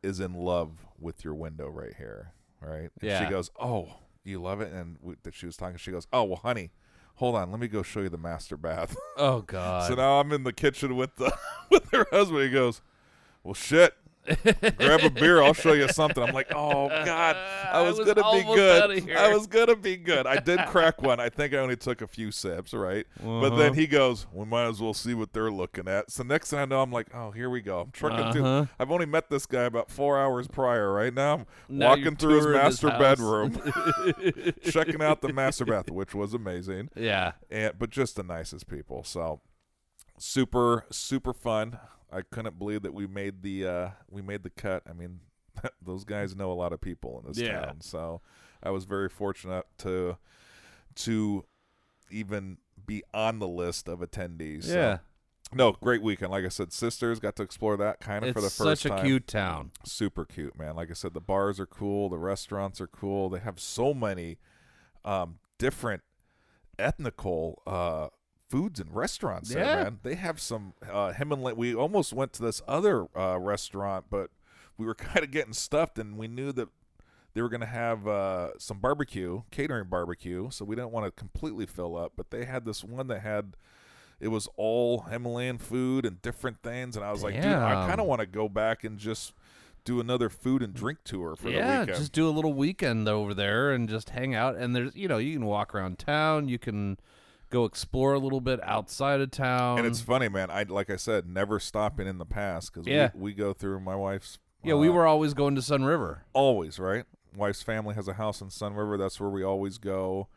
is in love with your window right here, right?" And she goes, "Oh, you love it?" And she was talking. She goes, "Oh, well, honey, hold on, let me go show you the master bath." Oh, God. So now I'm in the kitchen with her husband. He goes, "Well, shit, grab a beer. I'll show you something." I'm like, "Oh, God, I was going to be good. I was going to be good." I did crack one. I think I only took a few sips, right? But then he goes, "We might as well see what they're looking at." So next thing I know, I'm like, "Oh, here we go." I'm trucking through. I've only met this guy about 4 hours prior, right? Now I'm walking through his master bedroom, checking out the master bath, which was amazing. Yeah. But just the nicest people. So super, super fun. I couldn't believe that we made the cut. I mean, those guys know a lot of people in this town, so I was very fortunate to even be on the list of attendees. Yeah. So, no, great weekend. Like I said, Sisters, got to explore that kind of for the first time. It's such a cute town. Super cute, man. Like I said, the bars are cool. The restaurants are cool. They have so many different ethnical foods and restaurants there, man. They have some we almost went to this other restaurant, but we were kind of getting stuffed, and we knew that they were going to have some catering barbecue, so we didn't want to completely fill up, but they had this one that it was all Himalayan food and different things, and I was like, dude, I kind of want to go back and just do another food and drink tour for the weekend. Yeah, just do a little weekend over there and just hang out, and there's, you can walk around town, you can go explore a little bit outside of town. And it's funny, man. Like I said, never stopping in the past, because we go through my wife's. We were always going to Sun River. Always, right? Wife's family has a house in Sun River. That's where we always go.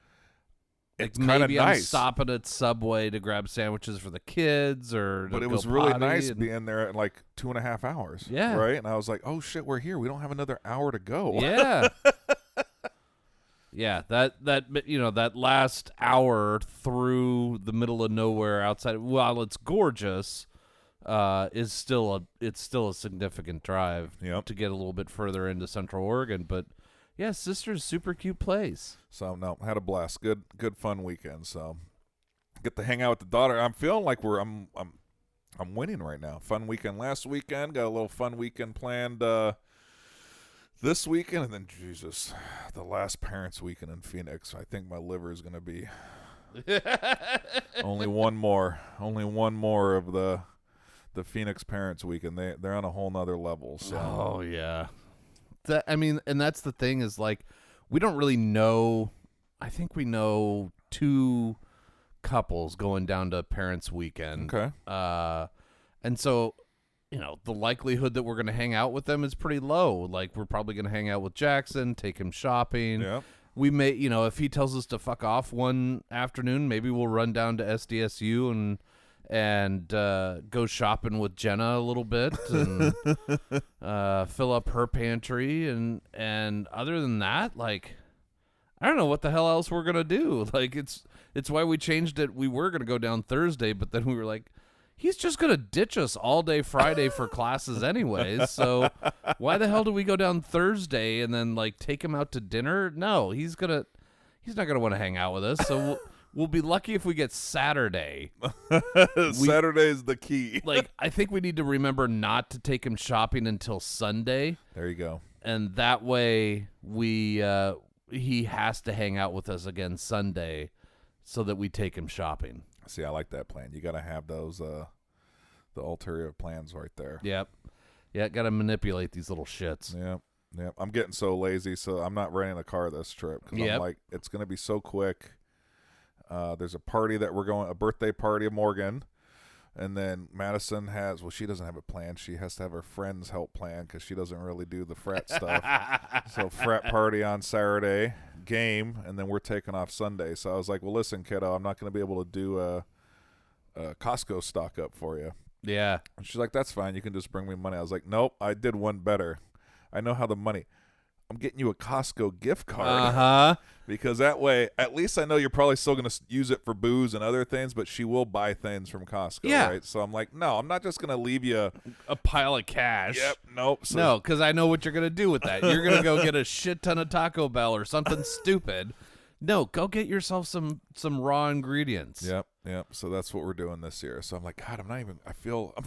It's like kind of maybe I'm nice. stopping at Subway to grab sandwiches for the kids, But it was really nice being there at like 2.5 hours. Yeah. Right? And I was like, oh, shit, we're here. We don't have another hour to go. Yeah. Yeah, that last hour through the middle of nowhere outside, while it's gorgeous, is still a significant drive to get a little bit further into Central Oregon. But yeah, Sister's super cute place. So no, had a blast. Good fun weekend. So get to hang out with the daughter. I'm feeling like I'm winning right now. Fun weekend last weekend. Got a little fun weekend planned this weekend, and then Jesus, the last parents' weekend in Phoenix. I think my liver is going to be only one more of the Phoenix parents' weekend. They're on a whole nother level. So. Oh yeah, and that's the thing is like we don't really know. I think we know 2 couples going down to parents' weekend. Okay, and so. The likelihood that we're going to hang out with them is pretty low. Like, we're probably going to hang out with Jackson, take him shopping. Yeah. We may, if he tells us to fuck off one afternoon, maybe we'll run down to SDSU and go shopping with Jenna a little bit and fill up her pantry. And other than that, like, I don't know what the hell else we're going to do. Like, it's why we changed it. We were going to go down Thursday, but then we were like, he's just going to ditch us all day Friday for classes anyways, so why the hell do we go down Thursday and then, like, take him out to dinner? No, he's not going to want to hang out with us, so we'll be lucky if we get Saturday. Saturday's the key. Like, I think we need to remember not to take him shopping until Sunday. There you go. And that way he has to hang out with us again Sunday so that we take him shopping. See, I like that plan. You got to have those, the ulterior plans right there. Yep. Yeah, got to manipulate these little shits. Yep. I'm getting so lazy, so I'm not renting a car this trip because I'm like, it's going to be so quick. There's a party that a birthday party of Morgan, and then Madison she doesn't have it planned. She has to have her friends help plan because she doesn't really do the frat stuff. So frat party on Saturday, game, and then we're taking off Sunday. So I was like, well, listen, kiddo, I'm not going to be able to do a Costco stock up for you. Yeah. And she's like, that's fine. You can just bring me money. I was like, nope, I did one better. I know how the money. I'm getting you a Costco gift card. Because that way, at least I know you're probably still going to use it for booze and other things, but she will buy things from Costco, right? So I'm like, no, I'm not just going to leave you a pile of cash. Yep, nope. So no, because I know what you're going to do with that. You're going to go get a shit ton of Taco Bell or something stupid. No, go get yourself some raw ingredients. Yep. So that's what we're doing this year. So I'm like, God, I'm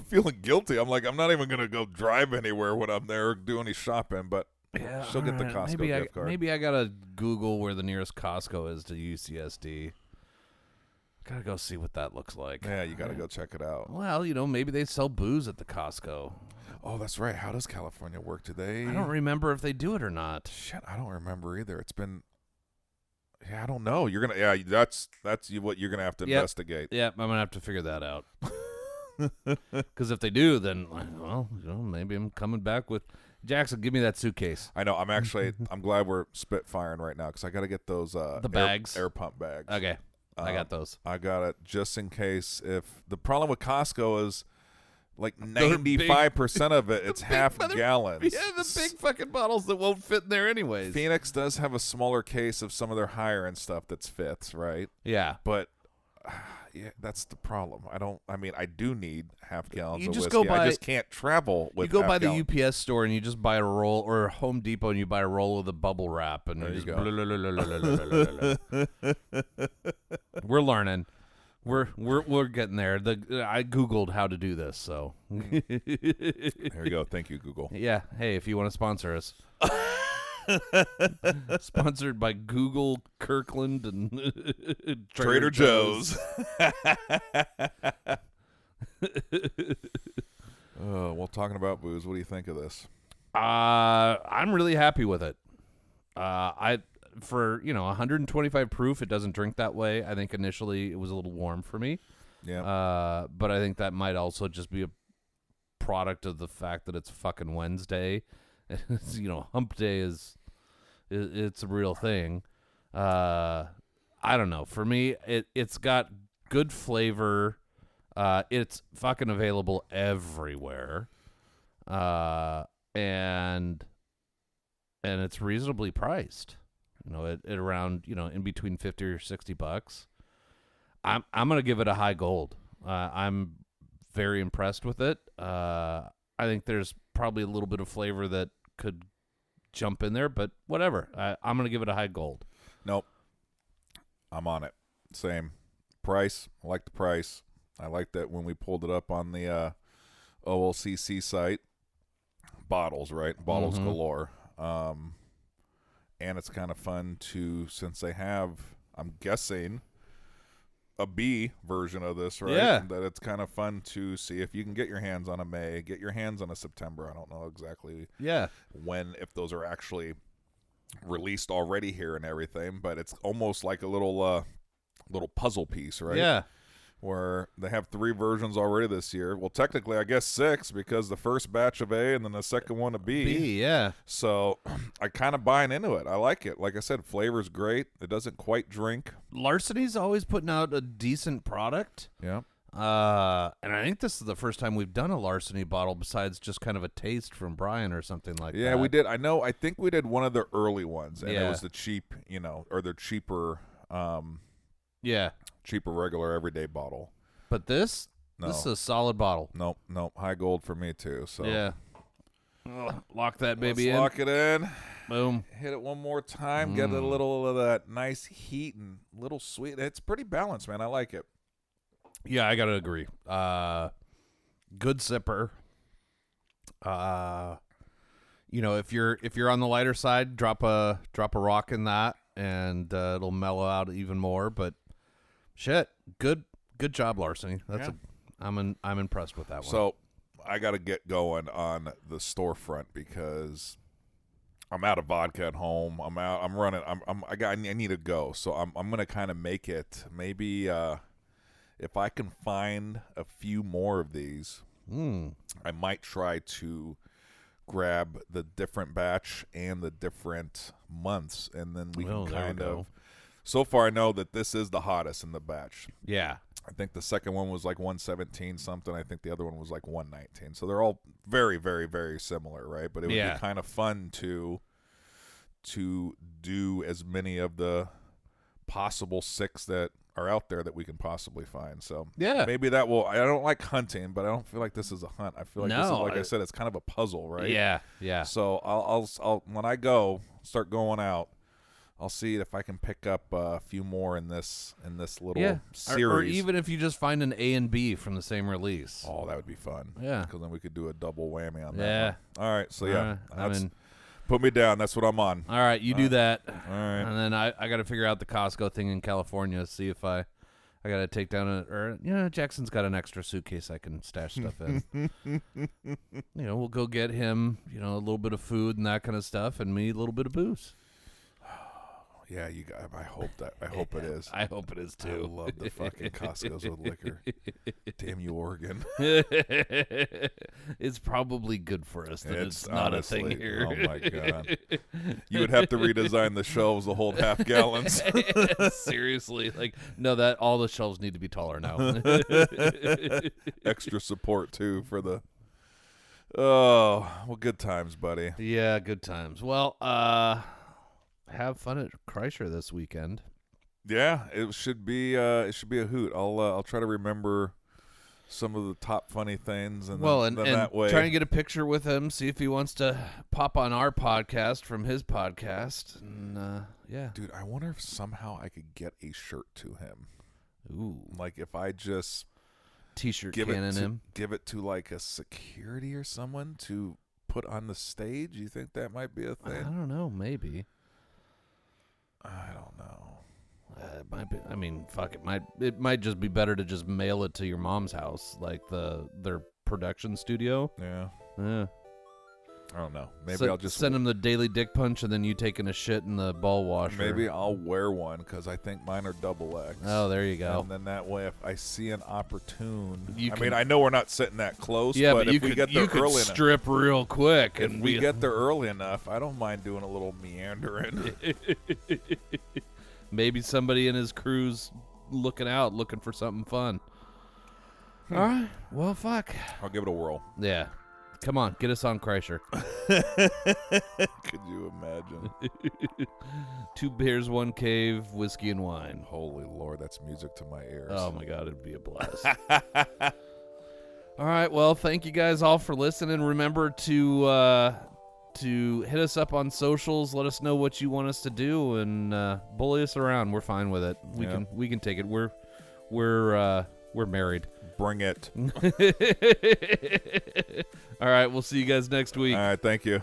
feeling guilty. I'm like, I'm not even going to go drive anywhere when I'm there or do any shopping, but yeah, she'll get the Costco gift card. Maybe I got to Google where the nearest Costco is to UCSD. Got to go see what that looks like. Yeah, you got to go check it out. Well, maybe they sell booze at the Costco. Oh, that's right. How does California work? Do they? I don't remember if they do it or not. Shit, I don't remember either. It's been... Yeah, I don't know. You're gonna, yeah, that's what you're gonna have to investigate. Yeah, I'm gonna have to figure that out. Because if they do, then well, maybe I'm coming back with Jackson. Give me that suitcase. I know. I'm glad we're spitfiring right now because I got to get those the bags, air pump bags. Okay, I got those. I got it just in case. If the problem with Costco is. Like 95% of it's half gallons. Yeah, the big fucking bottles that won't fit in there anyways. Phoenix does have a smaller case of some of their higher end stuff that's fifths, right? Yeah. But yeah, that's the problem. I do need half gallons you of just whiskey. Go buy, I just can't travel with You go by gallon. the UPS store and you just buy a roll, or Home Depot and you buy a roll of the bubble wrap. And there you go. We're learning. We're getting there. I Googled how to do this, so there you go. Thank you, Google. Yeah. Hey, if you want to sponsor us, sponsored by Google, Kirkland, and Trader Joe's. Well, talking about booze, what do you think of this? I'm really happy with it. For 125 proof, it doesn't drink that way. I think initially it was a little warm for me. Yeah. But I think that might also just be a product of the fact that it's fucking Wednesday. Hump day is it's a real thing. I I don't know. For me, it's got good flavor. It's fucking available everywhere. And it's reasonably priced. You know, it around, you know, in between $50 or $60. I'm gonna give it a high gold. I'm very impressed with it. I think there's probably a little bit of flavor that could jump in there, but whatever. I'm gonna give it a high gold. Nope. I'm on it. Same price. I like the price. I like that when we pulled it up on the OLCC site. Bottles, right? Bottles galore. And it's kind of fun to, since they have, I'm guessing, a B version of this, right? Yeah. That it's kind of fun to see if you can get your hands on a May, get your hands on a September. I don't know exactly when, if those are actually released already here and everything, but it's almost like a little puzzle piece, right? Yeah. Where they have 3 versions already this year. Well, technically, I guess 6, because the first batch of A and then the second one of B. B, yeah. So I kind of buying into it. I like it. Like I said, flavor's great. It doesn't quite drink. Larceny's always putting out a decent product. Yeah. And I think this is the first time we've done a Larceny bottle besides just kind of a taste from Brian or something like that. Yeah, we did. I think we did one of the early ones, and it Yeah. was the cheap, you know, or the cheaper, Yeah. cheaper regular everyday bottle. But this is a solid bottle. Nope. High gold for me too. So Yeah. Lock that baby let's in. lock it in. Boom. Hit it one more time. Get a little of that nice heat and little sweet. It's pretty balanced, man. I like it. Yeah, I gotta agree. Good sipper. You know, if you're on the lighter side, drop a rock in that, and it'll mellow out even more. But shit, good job, Larceny. I'm impressed with that one. So I got to get going on the storefront because I'm out of vodka at home. I'm out. I'm running. I need to go. So I'm gonna kind of make it. Maybe if I can find a few more of these, I might try to grab the different batch and the different months, and then we can kind of. So far, I know that this is the hottest in the batch. Yeah. I think the second one was like 117 something. I think the other one was like 119. So they're all very, very, very similar, right? But it would be kind of fun to do as many of the possible 6 that are out there that we can possibly find. So maybe that will. I don't like hunting, but I don't feel like this is a hunt. I feel like this is, like I said, it's kind of a puzzle, right? Yeah. So I'll when I start going out, I'll see if I can pick up a few more in this little series. Or even if you just find an A and B from the same release. Oh, that would be fun. Yeah. Because then we could do a double whammy on that. Yeah. One. All right. So, put me down. That's what I'm on. All right. You do that. All right. And then I got to figure out the Costco thing in California, see if I got to take down Jackson's got an extra suitcase I can stash stuff in. We'll go get him, a little bit of food and that kind of stuff, and me a little bit of booze. Yeah, you got. I hope it is. I hope it is too. I love the fucking Costco's with liquor. Damn you, Oregon. It's probably good for us that it's not honestly, a thing here. Oh my god, you would have to redesign the shelves to hold half gallons. Seriously, no, that all the shelves need to be taller now. Extra support too for the. Oh, well, good times, buddy. Yeah, good times. Well, have fun at Kreischer this weekend. Yeah, it should be a hoot. I'll try to remember some of the top funny things, and then that way try and get a picture with him, see if he wants to pop on our podcast from his podcast. And dude, I wonder if somehow I could get a shirt to him. Ooh, like if I just T-shirt give it to like a security or someone to put on the stage. You think that might be a thing? I don't know, maybe. I don't know. It might be. I mean, fuck. It might just be better to just mail it to your mom's house, like their production studio. Yeah. Yeah. I don't know. Maybe I'll just send them the daily dick punch, and then you taking a shit in the ball washer. Maybe I'll wear one because I think mine are XXL. Oh, there you go. And then that way, if I see an opportune, I know we're not sitting that close. Yeah, but if we get there early enough, strip real quick. If we get there early enough, I don't mind doing a little meandering. Maybe somebody in his crew's looking for something fun. All right. Well, fuck. I'll give it a whirl. Yeah. Come on, get us on Kreischer. Could you imagine? 2 beers, 1 cave, whiskey and wine. Holy Lord, that's music to my ears. Oh my God, it'd be a blast. All right, well, thank you guys all for listening. Remember to hit us up on socials. Let us know what you want us to do, and bully us around. We're fine with it. We can take it. We're married. Bring it. All right, we'll see you guys next week. All right, thank you.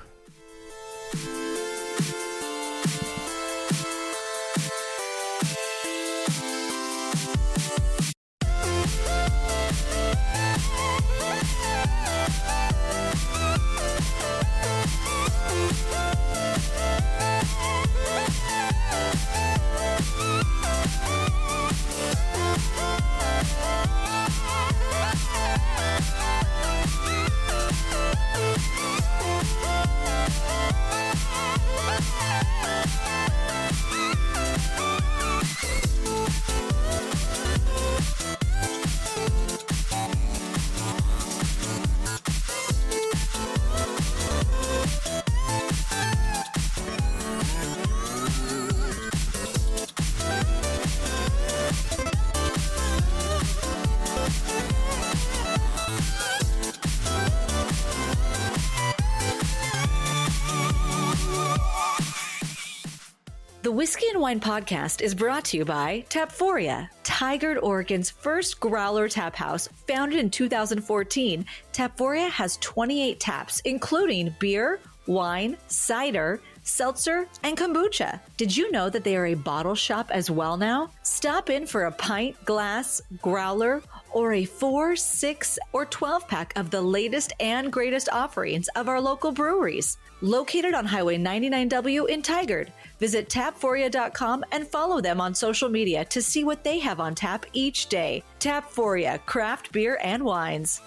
The Whiskey and Wine podcast is brought to you by Tapforia, Tigard, Oregon's first growler tap house. Founded in 2014, Tapforia has 28 taps, including beer, wine, cider, seltzer, and kombucha. Did you know that they are a bottle shop as well now? Stop in for a pint, glass, growler, or a 4, 6, or 12-pack of the latest and greatest offerings of our local breweries. Located on Highway 99W in Tigard. Visit tapforia.com and follow them on social media to see what they have on tap each day. Tapforia, craft beer and wines.